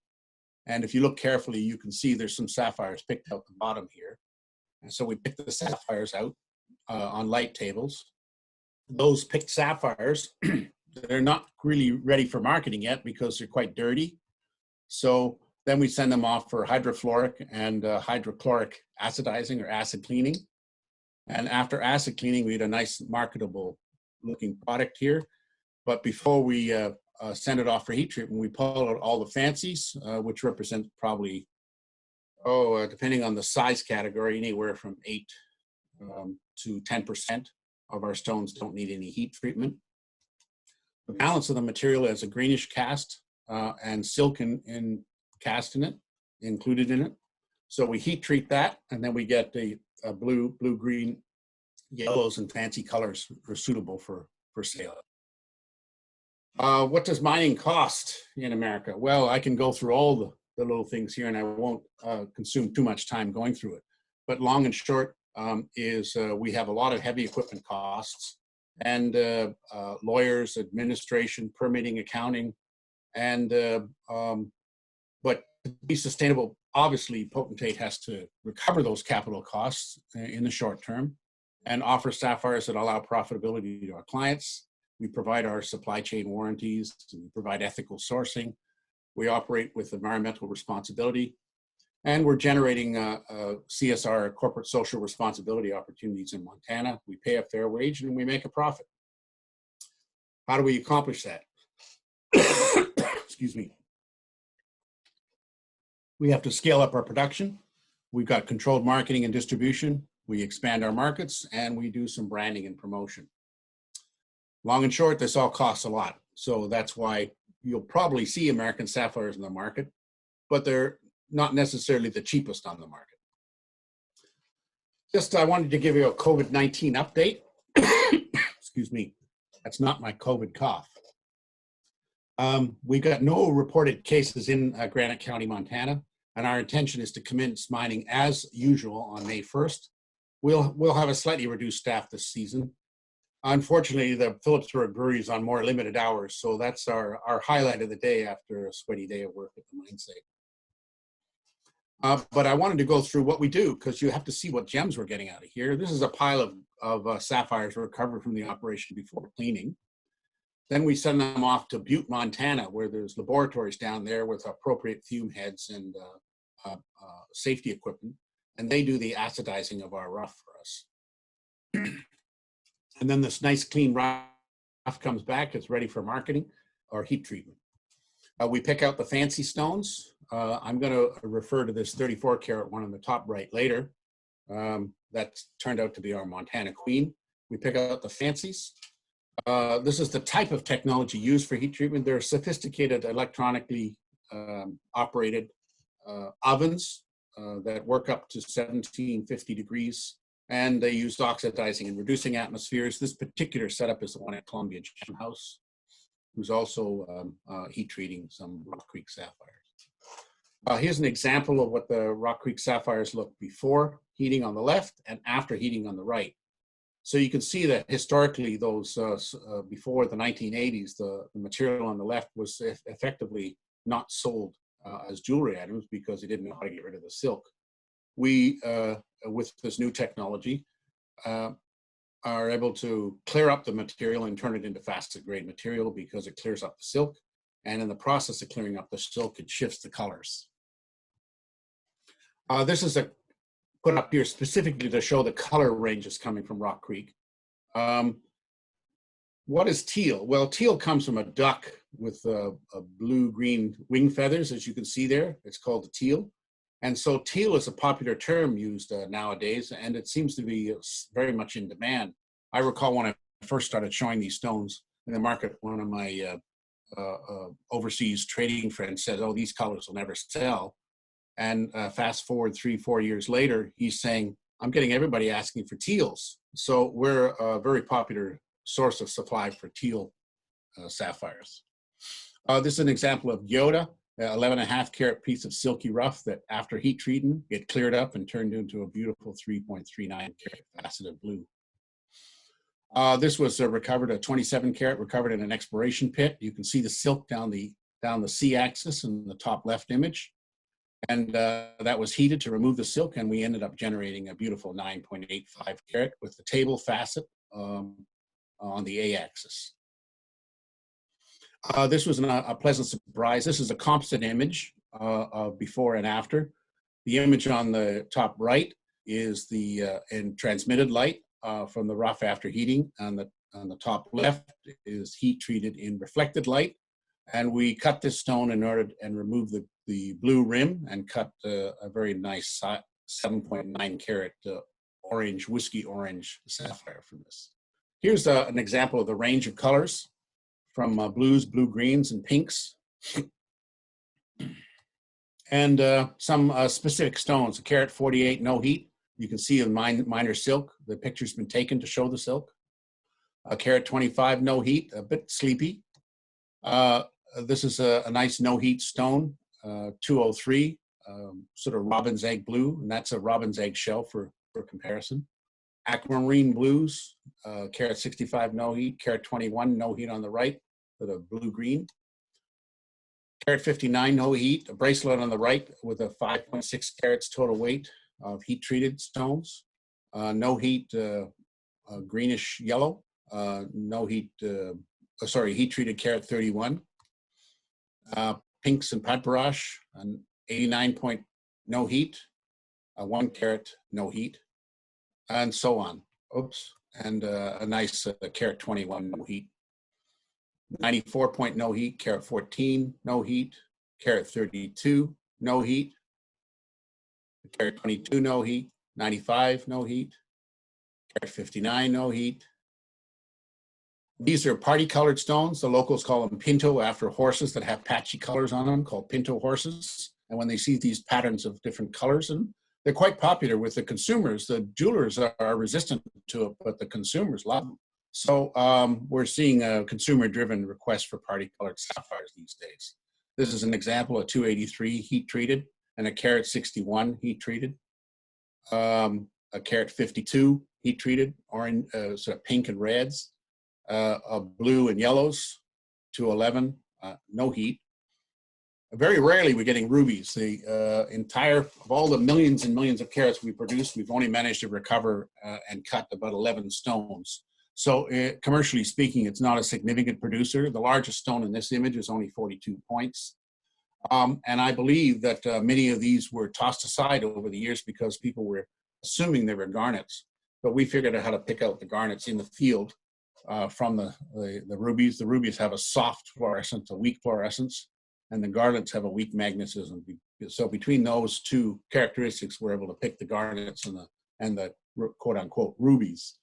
And if you look carefully, you can see there's some sapphires picked out the bottom here. And so we pick the sapphires out on light tables. Those picked sapphires, they're not really ready for marketing yet because they're quite dirty. So then we send them off for hydrofluoric and hydrochloric acidizing or acid cleaning. And after acid cleaning, we get a nice marketable looking product here. But before we send it off for heat treatment, we pull out all the fancies, which represent probably, depending on the size category, anywhere from 8 to 10% of our stones don't need any heat treatment. The balance of the material has a greenish cast and silk cast in it, included in it. So we heat treat that, and then we get the blue, green, yellows, and fancy colors are suitable for sale. What does mining cost in America? Well, I can go through all the little things here, and I won't consume too much time going through it. But long and short is we have a lot of heavy equipment costs, and lawyers, administration, permitting, accounting, and but to be sustainable, obviously Potentate has to recover those capital costs in the short term and offer sapphires that allow profitability to our clients. We provide our supply chain warranties, we provide ethical sourcing, we operate with environmental responsibility, and we're generating CSR, corporate social responsibility opportunities in Montana. We pay a fair wage and we make a profit. How do we accomplish that? Excuse me. We have to scale up our production. We've got controlled marketing and distribution. We expand our markets, and we do some branding and promotion. Long and short, this all costs a lot. So that's why you'll probably see American sapphires in the market, but they're not necessarily the cheapest on the market. I wanted to give you a COVID-19 update. Excuse me, that's not my COVID cough. We got no reported cases in Granite County, Montana, and our intention is to commence mining as usual on May 1st. We'll have a slightly reduced staff this season. Unfortunately, the Phillipsburg brewery is on more limited hours, so that's our highlight of the day after a sweaty day of work at the mine site. But I wanted to go through what we do, because you have to see what gems we're getting out of here. This is a pile of sapphires recovered from the operation before cleaning. Then we send them off to Butte, Montana, where there's laboratories down there with appropriate fume heads and safety equipment, and they do the acidizing of our rough for us. And then this nice clean rough comes back, it's ready for marketing or heat treatment. We pick out the fancy stones. I'm going to refer to this 34 karat one on the top right later. That turned out to be our Montana Queen. We pick out the fancies. This is the type of technology used for heat treatment. They're sophisticated electronically operated ovens that work up to 1750 degrees, and they use oxidizing and reducing atmospheres. This particular setup is the one at Columbia Gem House, who's also heat treating some Rock Creek sapphires. Here's an example of what the Rock Creek sapphires look before heating on the left and after heating on the right. So you can see that historically, those before the 1980s, the material on the left was effectively not sold as jewelry items because they didn't know how to get rid of the silk. We, with this new technology, are able to clear up the material and turn it into facet grade material because it clears up the silk. And in the process of clearing up the silk, it shifts the colors. This is put up here specifically to show the color ranges coming from Rock Creek. What is teal? Well, teal comes from a duck with a blue-green wing feathers, as you can see there. It's called a teal. And so teal is a popular term used nowadays, and it seems to be very much in demand. I recall when I first started showing these stones in the market, one of my overseas trading friends said, "Oh, these colors will never sell." And fast forward 3-4 years later, he's saying, "I'm getting everybody asking for teals." So we're a very popular source of supply for teal sapphires. This is an example of Yoda, 11.5 carat piece of silky rough that after heat treating, it cleared up and turned into a beautiful 3.39 carat faceted blue. This was recovered, a 27 carat, recovered in an exploration pit. You can see the silk down the C-axis in the top left image. And that was heated to remove the silk, and we ended up generating a beautiful 9.85 carat with the table facet on the A-axis. This was a pleasant surprise. This is a composite image of before and after. The image on the top right is the in transmitted light from the rough after heating, and on the top left is heat treated in reflected light. And we cut this stone in order and remove the blue rim and cut a very nice 7.9 carat orange, whiskey orange sapphire from this. Here's an example of the range of colors from blues, blue greens, and pinks. And some specific stones, a carat 48, no heat. You can see in minor silk, the picture's been taken to show the silk. A carat 25, no heat, a bit sleepy. This is a nice no heat stone, 203, sort of robin's egg blue, and that's a robin's egg shell for comparison. Aquamarine blues, carat 65, no heat, carat 21, no heat on the right, with a blue green. Carat 59, no heat, a bracelet on the right with a 5.6 carats total weight of heat treated stones. No heat, greenish yellow, no heat, heat treated carat 31. Pinks and papierache, an 89 point no heat, a 1 carat no heat, and so on. Oops, and a nice carat 21 no heat. 94 point no heat, carat 14 no heat, carat 32 no heat, carat 22 no heat, 95 no heat, carat 59 no heat. These are party colored stones. The locals call them pinto after horses that have patchy colors on them, called pinto horses. And when they see these patterns of different colors, and they're quite popular with the consumers. The jewelers are resistant to it, but the consumers love them. So we're seeing a consumer-driven request for party-colored sapphires these days. This is an example of 283 heat-treated and a carat 61 heat-treated. A carat 52 heat-treated, orange, sort of pink and reds. Blue and yellows, 211, no heat. Very rarely we're getting rubies. The of all the millions and millions of carats we produce, we've only managed to recover and cut about 11 stones. So commercially speaking, it's not a significant producer. The largest stone in this image is only 42 points. And I believe that many of these were tossed aside over the years because people were assuming they were garnets. But we figured out how to pick out the garnets in the field from the rubies. The rubies have a soft fluorescence, a weak fluorescence, and the garnets have a weak magnetism. So between those two characteristics, we're able to pick the garnets and the quote unquote rubies.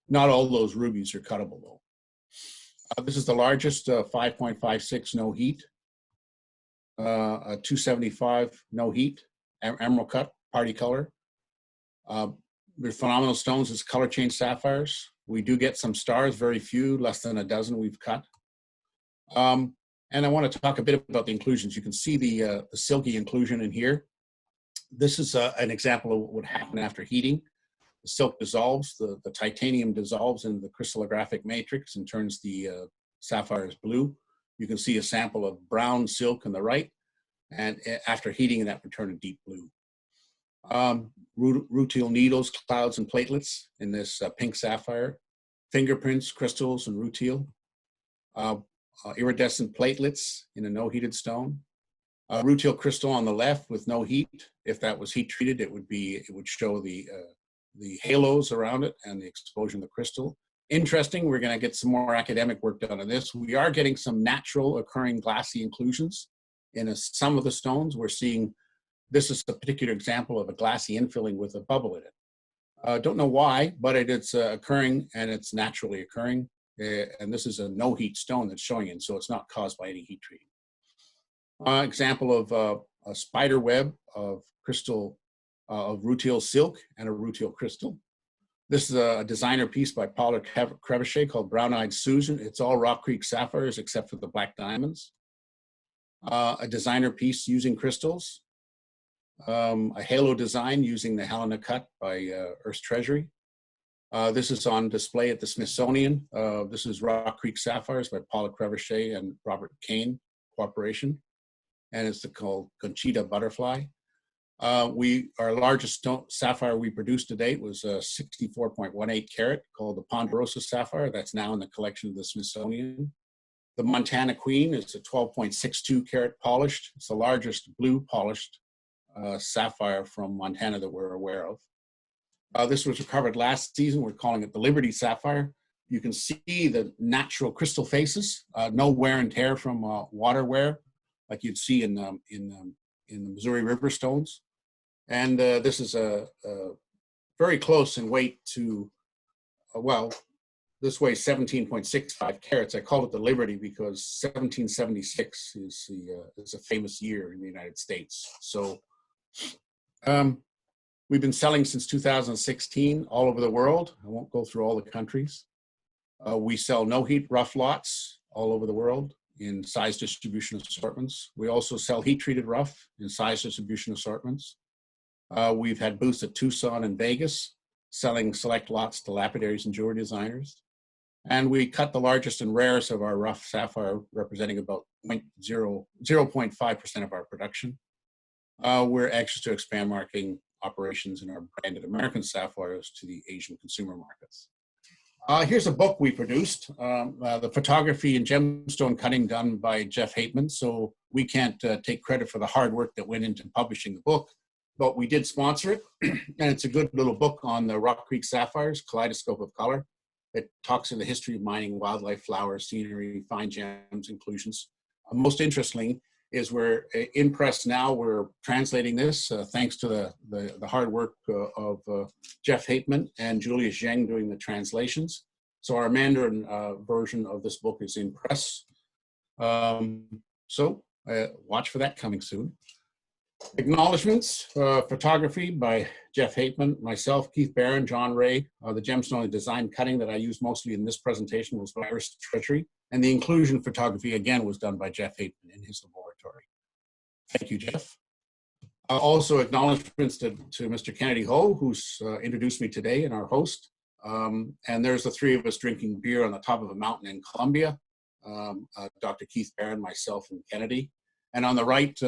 Not all those rubies are cuttable though. This is the largest 5.56 no heat, a 275 no heat, emerald cut, party color. They're phenomenal stones as color change sapphires. We do get some stars, very few, less than a dozen we've cut. And I want to talk a bit about the inclusions. You can see the silky inclusion in here. This is an example of what would happen after heating. The silk dissolves, the titanium dissolves in the crystallographic matrix and turns the sapphires blue. You can see a sample of brown silk on the right, and after heating that would turn a deep blue. Rutile needles, clouds, and platelets in this pink sapphire. Fingerprints, crystals, and rutile. Iridescent platelets in a no-heated stone. Rutile crystal on the left with no heat. If that was heat treated, it would show the halos around it and the explosion of the crystal. Interesting, we're going to get some more academic work done on this. We are getting some natural occurring glassy inclusions in some of the stones. We're seeing, this is a particular example of a glassy infilling with a bubble in it. Don't know why, but it's occurring and it's naturally occurring. And this is a no heat stone that's showing it, so it's not caused by any heat treating. Example of a spider web of crystal, of rutile silk and a rutile crystal. This is a designer piece by Paula Crevichet called Brown Eyed Susan. It's all Rock Creek sapphires except for the black diamonds. A designer piece using crystals. A halo design using the Helena cut by Earth's Treasury. This is on display at the Smithsonian. This is Rock Creek sapphires by Paula Crevichet and Robert Kane Corporation. And it's called Conchita Butterfly. Our largest sapphire we produced to date was a 64.18 carat called the Ponderosa sapphire. That's now in the collection of the Smithsonian. The Montana Queen is a 12.62 carat polished. It's the largest blue polished sapphire from Montana that we're aware of. This was recovered last season. We're calling it the Liberty Sapphire. You can see the natural crystal faces, no wear and tear from water wear, like you'd see in the Missouri River stones. And this is very close in weight to, well, this weighs 17.65 carats. I call it the Liberty because 1776 is a famous year in the United States. So we've been selling since 2016 all over the world. I won't go through all the countries. We sell no heat rough lots all over the world in size distribution assortments. We also sell heat treated rough in size distribution assortments. We've had booths at Tucson and Vegas selling select lots to lapidaries and jewelry designers. And we cut the largest and rarest of our rough sapphire, representing about 0.5% of our production. We're anxious to expand marketing operations in our branded American sapphires to the Asian consumer markets. Here's a book we produced, the photography and gemstone cutting done by Jeff Hateman. So we can't take credit for the hard work that went into publishing the book, but we did sponsor it. And it's a good little book on the Rock Creek sapphires, Kaleidoscope of Color. It talks in the history of mining, wildlife, flowers, scenery, fine gems, inclusions. Most interestingly is we're in press now. We're translating this thanks to the hard work of Jeff Hateman and Julius Zheng doing the translations. So our Mandarin version of this book is in press. So watch for that coming soon. Acknowledgements, photography by Jeff Hateman, myself, Keith Barron, John Ray. The gemstone design cutting that I used mostly in this presentation was by Earth's Treasury. And the inclusion photography, again, was done by Jeff Hateman in his laboratory. Thank you, Jeff. Also acknowledgements to Mr. Kennedy Ho, who's introduced me today and our host. And there's the three of us drinking beer on the top of a mountain in Colombia. Dr. Keith Barron, myself, and Kennedy. And on the right,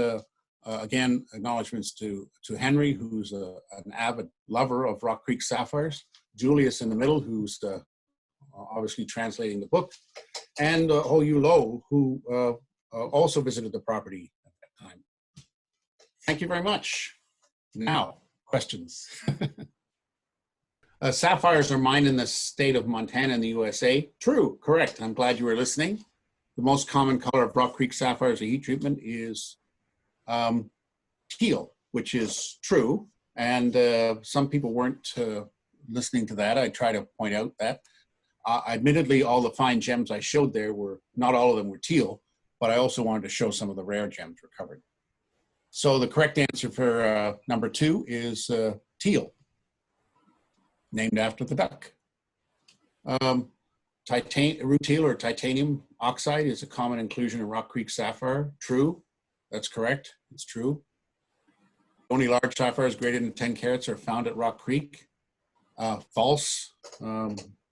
again, acknowledgements to Henry, who's an avid lover of Rock Creek sapphires. Julius in the middle, who's obviously translating the book. And Ho Yu Lo, who also visited the property at that time. Thank you very much. Now, questions. Sapphires are mined in the state of Montana in the USA. True, correct. I'm glad you were listening. The most common color of Rock Creek sapphires or heat treatment is teal, which is true. And some people weren't listening to that. I try to point out that. Admittedly, all the fine gems I showed there were, not all of them were teal, but I also wanted to show some of the rare gems recovered. So the correct answer for number 2 is teal, named after the duck. Rutile or titanium oxide is a common inclusion in Rock Creek sapphire. True, that's correct, it's true. Only large sapphires greater than 10 carats are found at Rock Creek. False.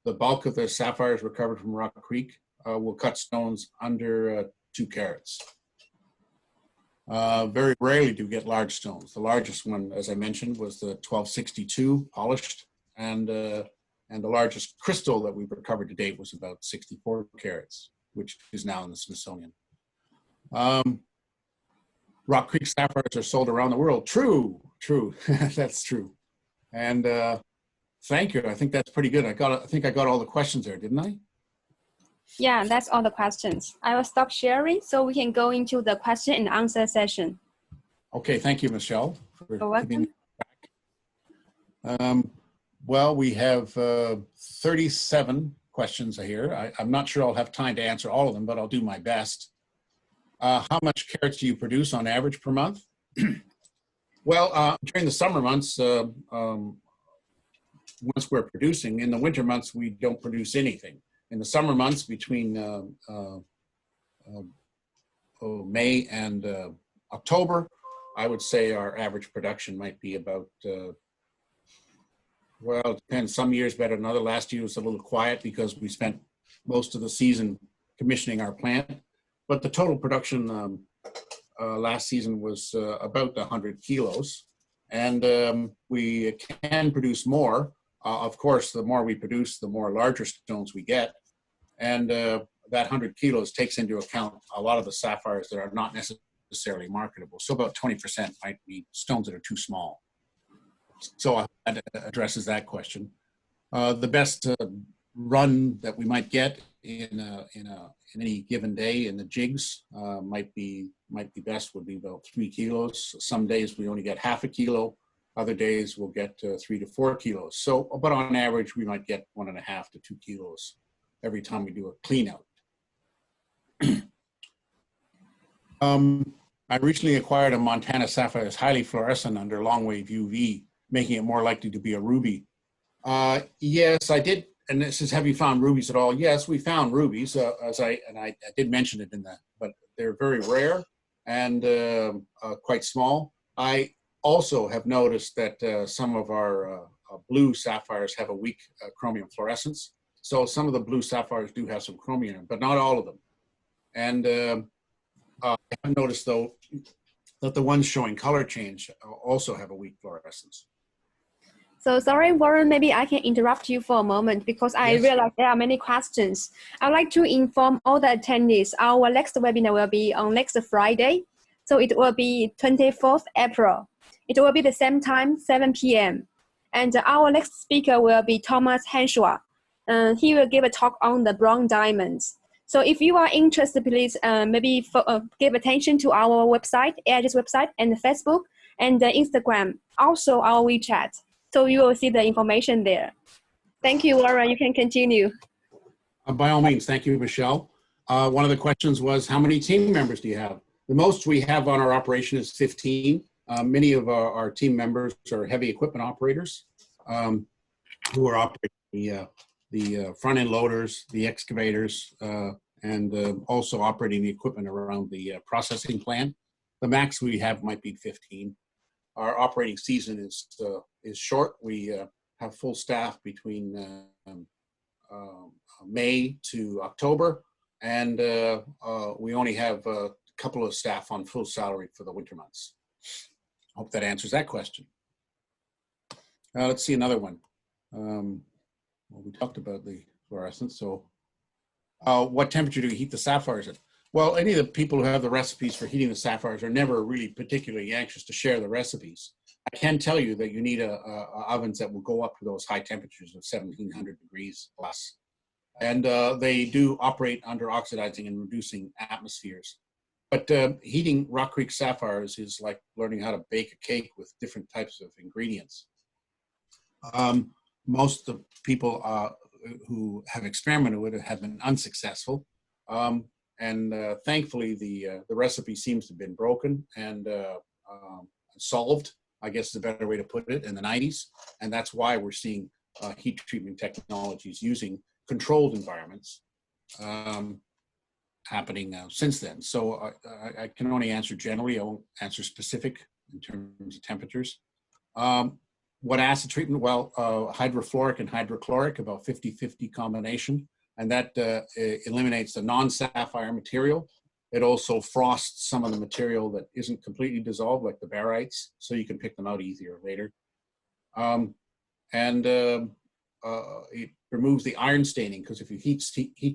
The bulk of the sapphires recovered from Rock Creek will cut stones under 2 carats. Very rarely do we get large stones. The largest one, as I mentioned, was the 1262 polished, and the largest crystal that we've recovered to date was about 64 carats, which is now in the Smithsonian. Rock Creek sapphires are sold around the world. True, true, that's true. And thank you. I think that's pretty good. I think I got all the questions there, didn't I? Yeah, that's all the questions. I will stop sharing so we can go into the question and answer session. Okay, thank you, Michelle. You're welcome. Well, we have 37 questions here. I'm not sure I'll have time to answer all of them, but I'll do my best. How much carats do you produce on average per month? Well, during the summer months, once we're producing. In the winter months, we don't produce anything. In the summer months, between May and October, I would say our average production might be about, well, it depends. Some years better than other. Last year was a little quiet because we spent most of the season commissioning our plant. But the total production last season was about 100 kilos. And we can produce more. Of course, the more we produce, the more larger stones we get. And that 100 kilos takes into account a lot of the sapphires that are not necessarily marketable. So about 20% might be stones that are too small. So that addresses that question. The best run that we might get in any given day in the jigs might be best would be about 3 kilos. Some days we only get half a kilo. Other days we'll get 3 to 4 kilos. So, but on average, we might get 1.5 to 2 kilos every time we do a clean out. I recently acquired a Montana sapphire that's highly fluorescent under long wave UV, making it more likely to be a ruby. Yes, I did. And this is, have you found rubies at all? Yes, we found rubies, I did mention it in that, but they're very rare and quite small. I also have noticed that some of our blue sapphires have a weak chromium fluorescence. So some of the blue sapphires do have some chromium in them, but not all of them. And I have noticed, though, that the ones showing color change also have a weak fluorescence. So sorry, Warren, maybe I can interrupt you for a moment because I realize there are many questions. I'd like to inform all the attendees, our next webinar will be on next Friday. So it will be 24th April. It will be the same time, 7 p.m. And our next speaker will be Thomas Henshaw. He will give a talk on the brown diamonds. So if you are interested, please maybe give attention to our website, AIGS website, and Facebook, and Instagram, also our WeChat. So you will see the information there. Thank you, Warren. You can continue. By all means, thank you, Michelle. One of the questions was, how many team members do you have? The most we have on our operation is 15. Many of our team members are heavy equipment operators who are operating the front-end loaders, the excavators, and also operating the equipment around the processing plant. The max we have might be 15. Our operating season is short. We have full staff between May to October, and we only have a couple of staff on full salary for the winter months. Hope that answers that question. Let's see another one. Well, we talked about the fluorescence. So what temperature do we heat the sapphires at? Well, any of the people who have the recipes for heating the sapphires are never really particularly anxious to share the recipes. I can tell you that you need ovens that will go up to those high temperatures of 1700 degrees plus. And they do operate under oxidizing and reducing atmospheres. But heating Rock Creek sapphires is like learning how to bake a cake with different types of ingredients. Most of the people who have experimented with it have been unsuccessful. And thankfully, the recipe seems to have been broken and solved, I guess is a better way to put it, in the 90s. And that's why we're seeing heat treatment technologies using controlled environments happening since then. So I can only answer generally. I won't answer specific in terms of temperatures. What acid treatment? Well, hydrofluoric and hydrochloric, about 50-50 combination. And that eliminates the non-sapphire material. It also frosts some of the material that isn't completely dissolved, like the barytes, so you can pick them out easier later. It removes the iron staining, because if you heat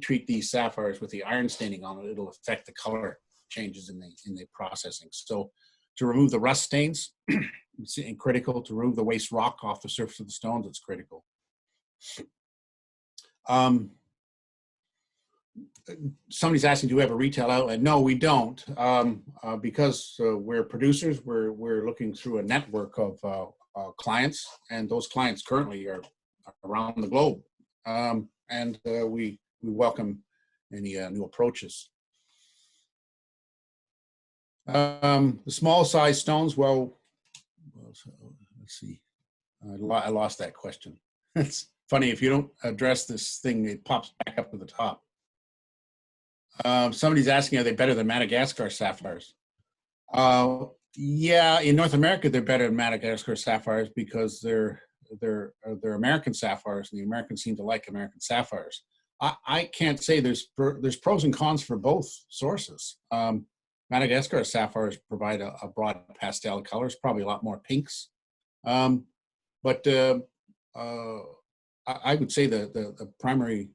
treat these sapphires with the iron staining on it, it'll affect the color changes in the processing. So to remove the rust stains, it's critical. To remove the waste rock off the surface of the stones, it's critical. Somebody's asking, do we have a retail outlet? No, we don't. Because we're producers, we're looking through a network of clients, and those clients currently are around the globe. We welcome any new approaches. The small size stones, well, let's see. I lost that question. It's funny, if you don't address this thing, it pops back up to the top. Somebody's asking, are they better than Madagascar sapphires? Yeah, in North America, they're better than Madagascar sapphires because they're American sapphires, and the Americans seem to like American sapphires. I can't say there's pros and cons for both sources. Madagascar sapphires provide a broad pastel colors, probably a lot more pinks. But I would say the primary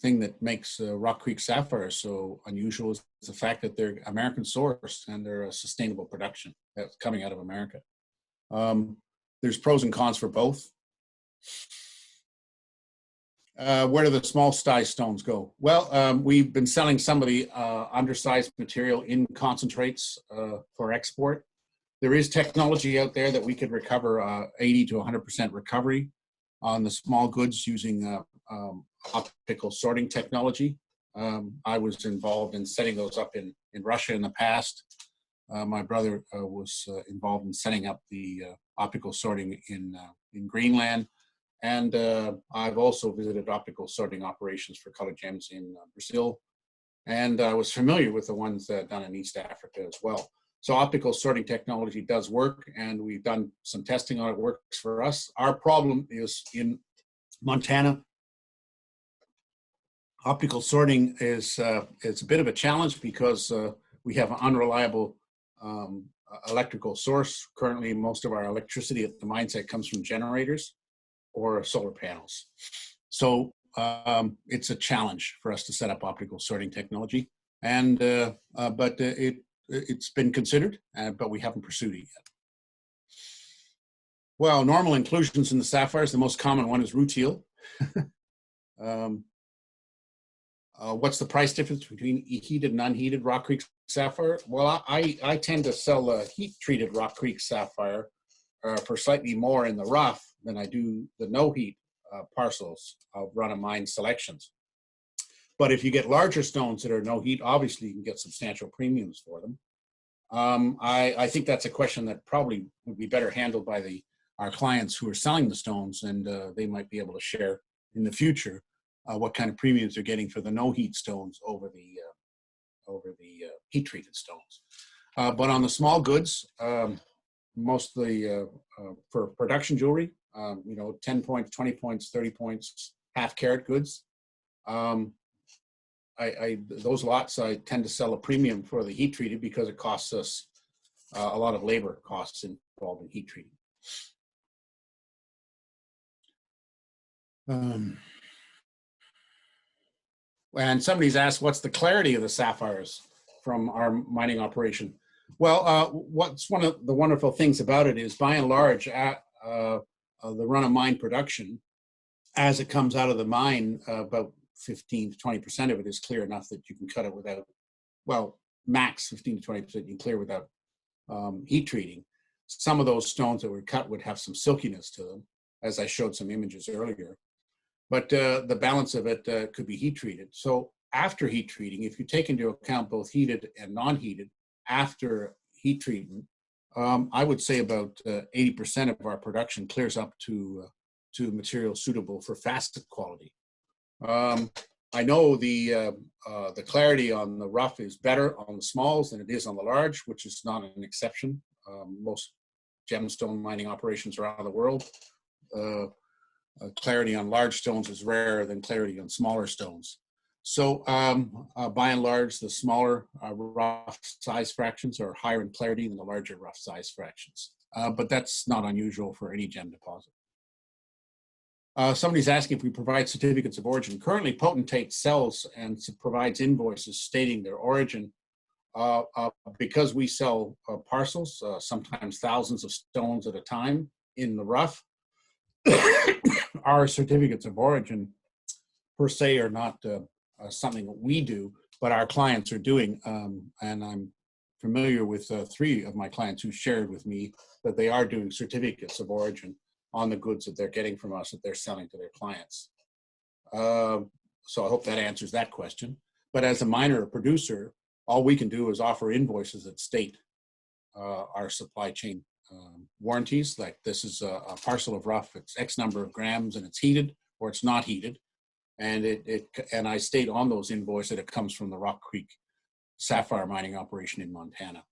thing that makes Rock Creek sapphires so unusual is the fact that they're American sourced and they're a sustainable production that's coming out of America. There's pros and cons for both. Where do the small size stones go? Well, we've been selling some of the undersized material in concentrates for export. There is technology out there that we could recover 80 to 100% recovery on the small goods using optical sorting technology. I was involved in setting those up in Russia in the past. My brother was involved in setting up the optical sorting in Greenland. And I've also visited optical sorting operations for colored gems in Brazil. And I was familiar with the ones done in East Africa as well. So optical sorting technology does work, and we've done some testing on it. Works for us. Our problem is in Montana. Optical sorting is it's a bit of a challenge because we have an unreliable electrical source. Currently, most of our electricity at the mine site comes from generators or solar panels. So it's a challenge for us to set up optical sorting technology, and but it's been considered, but we haven't pursued it yet. Well, normal inclusions in the sapphires, the most common one is rutile. What's the price difference between heated and unheated Rock Creek sapphire? Well, I tend to sell a heat-treated Rock Creek sapphire for slightly more in the rough than I do the no-heat parcels of run-of-mine selections. But if you get larger stones that are no heat, obviously you can get substantial premiums for them. I think that's a question that probably would be better handled by our clients who are selling the stones, and they might be able to share in the future what kind of premiums they're getting for the no heat stones over the heat treated stones. But on the small goods, mostly for production jewelry, 10 points, 20 points, 30 points, half carat goods. Those lots I tend to sell a premium for the heat treated because it costs us a lot of labor costs involved in heat treating. And somebody's asked, what's the clarity of the sapphires from our mining operation? Well, what's one of the wonderful things about it is, by and large, at the run of mine production, as it comes out of the mine, about 15 to 20% of it is clear enough that you can cut it without, well, max 15 to 20% you can clear without heat treating. Some of those stones that were cut would have some silkiness to them, as I showed some images earlier. But the balance of it could be heat treated. So after heat treating, if you take into account both heated and non-heated, after heat treatment, I would say about 80% of our production clears up to material suitable for facet quality. I know the clarity on the rough is better on the smalls than it is on the large, which is not an exception. Most gemstone mining operations around the world, clarity on large stones is rarer than clarity on smaller stones. So by and large, the smaller rough size fractions are higher in clarity than the larger rough size fractions. But that's not unusual for any gem deposit. Somebody's asking if we provide certificates of origin. Currently, Potentate sells and provides invoices stating their origin. Because we sell parcels, sometimes thousands of stones at a time in the rough, our certificates of origin per se are not something that we do, but our clients are doing. And I'm familiar with 3 of my clients who shared with me that they are doing certificates of origin on the goods that they're getting from us that they're selling to their clients. So I hope that answers that question. But as a miner or producer, all we can do is offer invoices that state our supply chain warranties, like this is a parcel of rough, it's X number of grams and it's heated or it's not heated. And and I state on those invoices that it comes from the Rock Creek sapphire mining operation in Montana.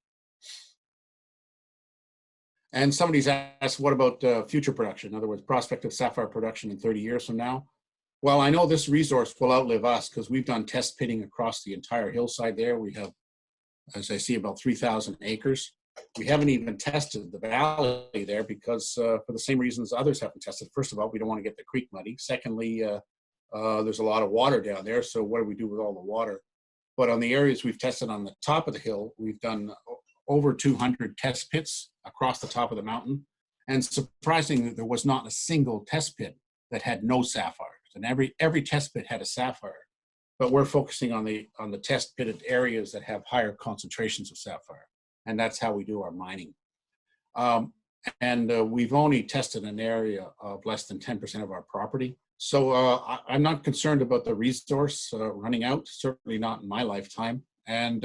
And somebody's asked, what about future production? In other words, prospective sapphire production in 30 years from now? Well, I know this resource will outlive us because we've done test pitting across the entire hillside there. We have, as I see, about 3,000 acres. We haven't even tested the valley there because for the same reasons others haven't tested. First of all, we don't want to get the creek muddy. Secondly, there's a lot of water down there. So what do we do with all the water? But on the areas we've tested on the top of the hill, we've done over 200 test pits across the top of the mountain. And surprisingly, there was not a single test pit that had no sapphires. And every test pit had a sapphire. But we're focusing on the test pitted areas that have higher concentrations of sapphire. And that's how we do our mining. We've only tested an area of less than 10% of our property. So I'm not concerned about the resource running out, certainly not in my lifetime. And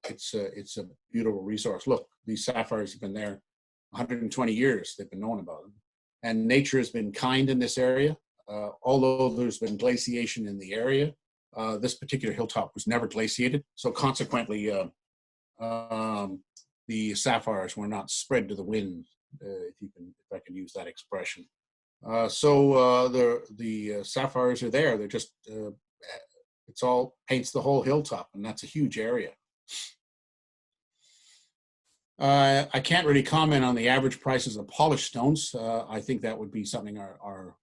it's a beautiful resource. Look, these sapphires have been there 120 years. They've been known about them. And nature has been kind in this area. Although there's been glaciation in the area, this particular hilltop was never glaciated. So consequently, the sapphires were not spread to the wind, if I can use that expression. The sapphires are there. They're just, it's all paints the whole hilltop, and that's a huge area. I can't really comment on the average prices of polished stones. I think that would be something our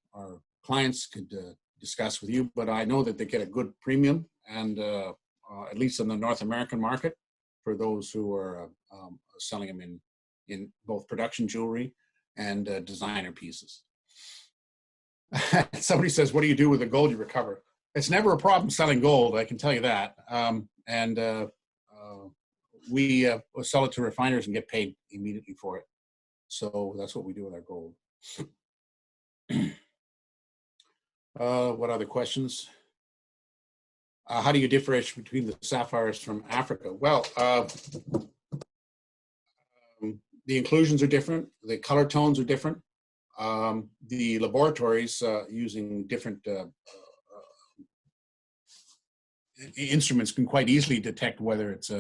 clients could discuss with you, but I know that they get a good premium, and at least in the North American market, for those who are selling them in both production jewelry and designer pieces. Somebody says, what do you do with the gold you recover? It's never a problem selling gold, I can tell you that. We sell it to refiners and get paid immediately for it. So that's what we do with our gold. What other questions? How do you differentiate between the sapphires from Africa? Well, the inclusions are different. The color tones are different. The laboratories using different instruments can quite easily detect whether it's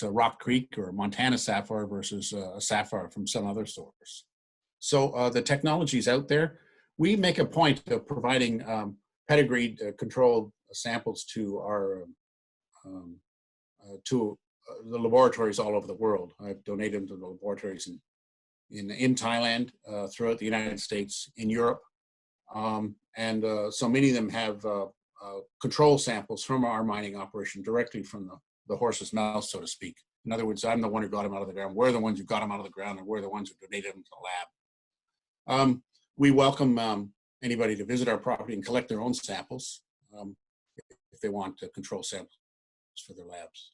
a Rock Creek or a Montana sapphire versus a sapphire from some other source. So the technology is out there. We make a point of providing pedigreed controlled samples to our the laboratories all over the world. I've donated them to the laboratories in Thailand, throughout the United States, in Europe, so many of them have control samples from our mining operation directly from the horse's mouth, so to speak. In other words, I'm the one who got them out of the ground. We're the ones who got them out of the ground, and we're the ones who donated them to the lab. We welcome anybody to visit our property and collect their own samples if they want to control samples for their labs.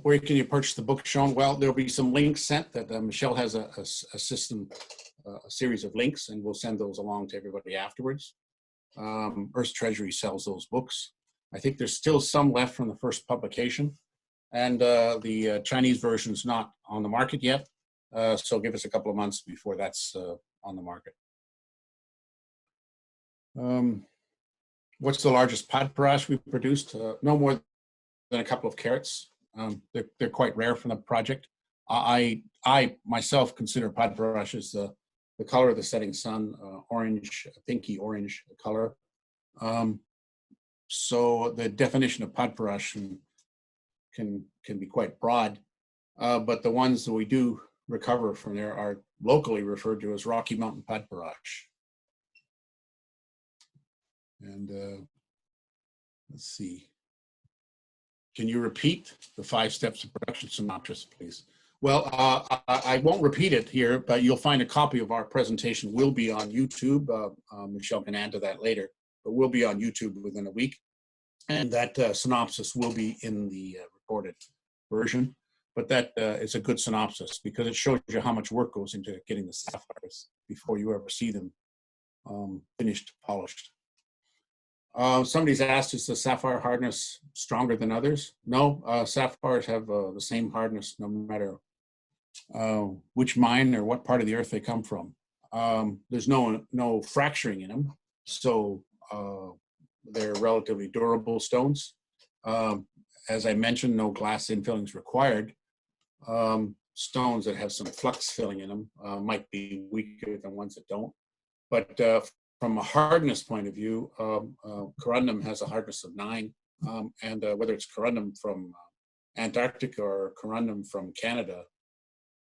Where can you purchase the book shown? Well, there'll be some links sent that Michelle has a system, a series of links, and we'll send those along to everybody afterwards. Earth's Treasury sells those books. I think there's still some left from the first publication, and the Chinese version is not on the market yet, so give us a couple of months before that's on the market. What's the largest padparash we've produced? No more than a couple of carats. They're quite rare from the project. I myself consider padparash as the color of the setting sun, orange, pinky orange color. So the definition of padparash can be quite broad, but the ones that we do recover from there are locally referred to as Rocky Mountain padparash. And let's see. Can you repeat the 5 steps of production synopsis, please? Well, I won't repeat it here, but you'll find a copy of our presentation will be on YouTube. Michelle can add to that later, but we'll be on YouTube within a week. And that synopsis will be in the recorded version. But that is a good synopsis because it shows you how much work goes into getting the sapphires before you ever see them finished, polished. Somebody's asked, is the sapphire hardness stronger than others? No, sapphires have the same hardness no matter which mine or what part of the earth they come from. There's no fracturing in them, so they're relatively durable stones. As I mentioned, no glass infilling is required. Stones that have some flux filling in them might be weaker than ones that don't. But from a hardness point of view, corundum has a hardness of 9. And whether it's corundum from Antarctica or corundum from Canada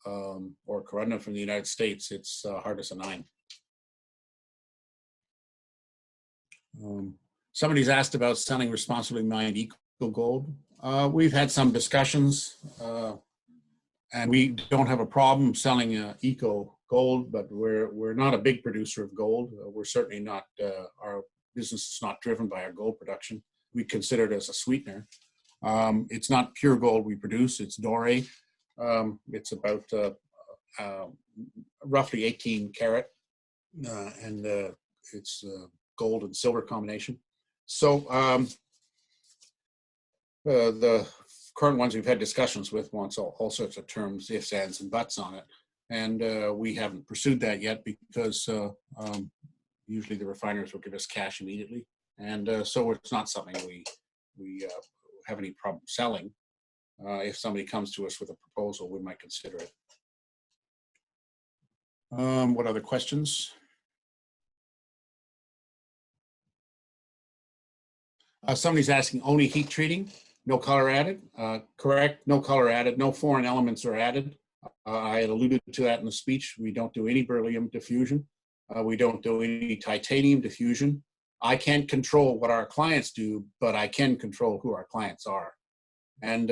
or corundum from the United States, it's hardness of 9. Somebody's asked about selling responsibly mined eco gold. We've had some discussions, and we don't have a problem selling eco gold, but we're not a big producer of gold. We're certainly not, our business is not driven by our gold production. We consider it as a sweetener. It's not pure gold we produce, it's doré. It's about roughly 18 karat, and it's gold and silver combination. So the current ones we've had discussions with wants all sorts of terms, ifs, ands, and buts on it. And we haven't pursued that yet because usually the refiners will give us cash immediately. And so it's not something we have any problem selling. If somebody comes to us with a proposal, we might consider it. What other questions? Somebody's asking, only heat treating, no color added? Correct, no color added, no foreign elements are added. I had alluded to that in the speech. We don't do any beryllium diffusion. We don't do any titanium diffusion. I can't control what our clients do, but I can control who our clients are. And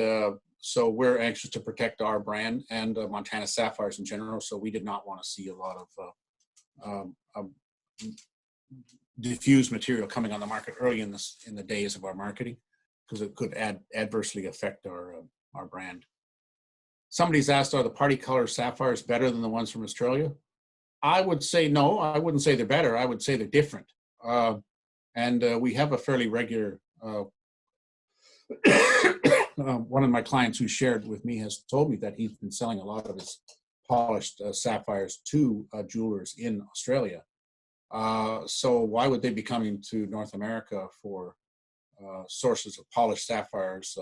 so we're anxious to protect our brand and Montana Sapphires in general, so we did not want to see a lot of diffused material coming on the market early in the days of our marketing, because it could adversely affect our brand. Somebody's asked, are the party color sapphires better than the ones from Australia? I would say no. I wouldn't say they're better. I would say they're different. And we have a fairly regular, one of my clients who shared with me has told me that he's been selling a lot of his polished sapphires to jewelers in Australia. So why would they be coming to North America for sources of polished sapphires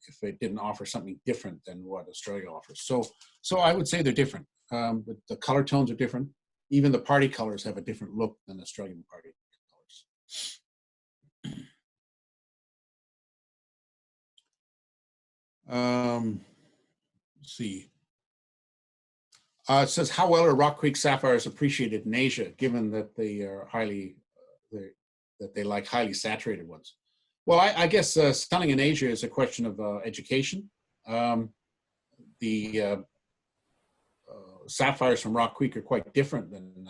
if they didn't offer something different than what Australia offers? So I would say they're different. The color tones are different. Even the party colors have a different look than Australian party colors. Let's see. It says, how well are Rock Creek sapphires appreciated in Asia, given that they are that they like highly saturated ones? Well, I guess selling in Asia is a question of education. The sapphires from Rock Creek are quite different than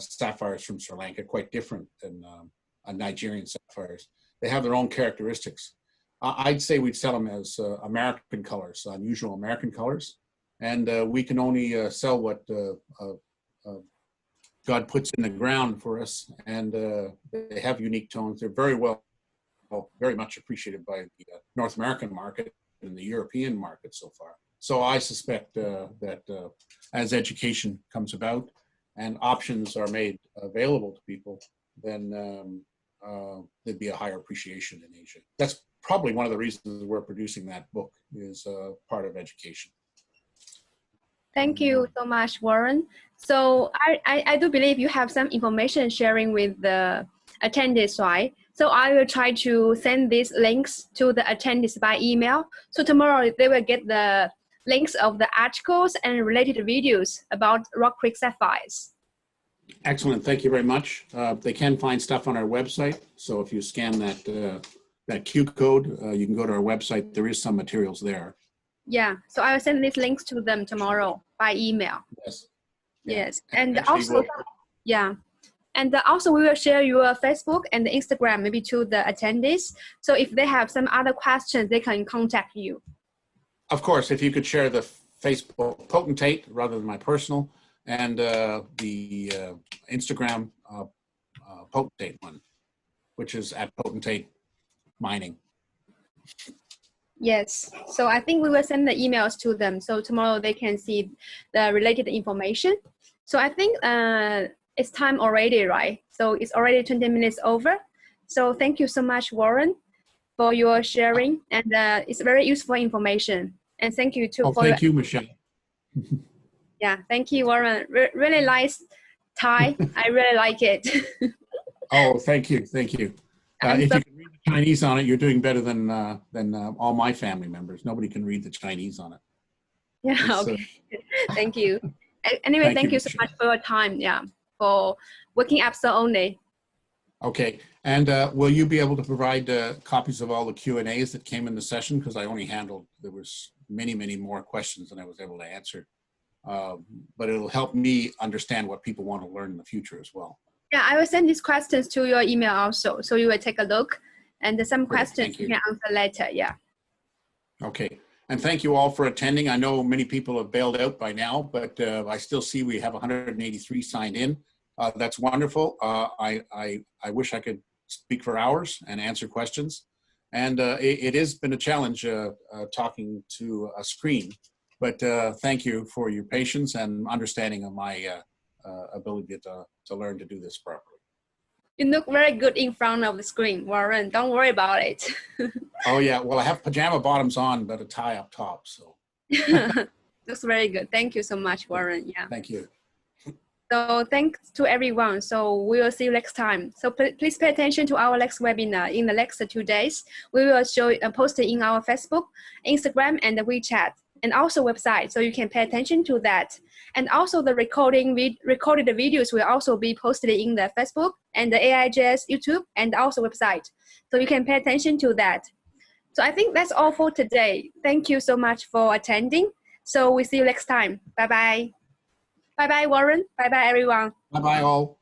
sapphires from Sri Lanka, quite different than Nigerian sapphires. They have their own characteristics. I'd say we'd sell them as American colors, unusual American colors. And we can only sell what God puts in the ground for us. And they have unique tones. They're very much appreciated by the North American market and the European market so far. So I suspect that as education comes about and options are made available to people, then there'd be a higher appreciation in Asia. That's probably one of the reasons we're producing that book, is part of education. Thank you so much, Warren. So I do believe you have some information sharing with the attendees, right? So I will try to send these links to the attendees by email. So tomorrow they will get the links of the articles and related videos about Rock Creek sapphires. Excellent, thank you very much. They can find stuff on our website. So if you scan that Q code, you can go to our website. There is some materials there. Yeah, so I will send these links to them tomorrow by email. Yes. Yes, and also, yeah. And also we will share your Facebook and Instagram maybe to the attendees. So if they have some other questions, they can contact you. Of course, if you could share the Facebook Potentate rather than my personal, and the Instagram Potentate one. which is at Potentate Mining. Yes. So I think we will send the emails to them. So tomorrow they can see the related information. So I think it's time already, right? So it's already 20 minutes over. So thank you so much, Warren, for your sharing. And it's very useful information. And thank you too. Thank you, Michelle. Yeah, thank you, Warren. Really nice Thai. I really like it. Oh, thank you. Thank you. If you can read the Chinese on it, you're doing better than all my family members. Nobody can read the Chinese on it. Yeah, okay. Thank you. Anyway, thank you so much for your time. Yeah, for waking up so early. Okay, and will you be able to provide copies of all the Q&As that came in the session? Because I only handled, there was many more questions than I was able to answer. But it'll help me understand what people want to learn in the future as well. Yeah, I will send these questions to your email also. So you will take a look and some questions you can answer later. Yeah. Okay. And thank you all for attending. I know many people have bailed out by now, but I still see we have 183 signed in. That's wonderful. I wish I could speak for hours and answer questions. And it has been a challenge talking to a screen, but thank you for your patience and understanding of my ability to learn to do this properly. You look very good in front of the screen, Warren. Don't worry about it. Oh yeah, well I have pajama bottoms on, but a tie up top, so. Looks very good. Thank you so much, Warren. Yeah. Thank you. So thanks to everyone. So we will see you next time. So please pay attention to our next webinar in the next 2 days. We will post it in our Facebook, Instagram, and the WeChat, and also website. So you can pay attention to that. And also the recorded videos will also be posted in the Facebook and the AIGS YouTube and also website. So you can pay attention to that. So I think that's all for today. Thank you so much for attending. So we see you next time. Bye-bye. Bye-bye, Warren. Bye-bye, everyone. Bye-bye, all.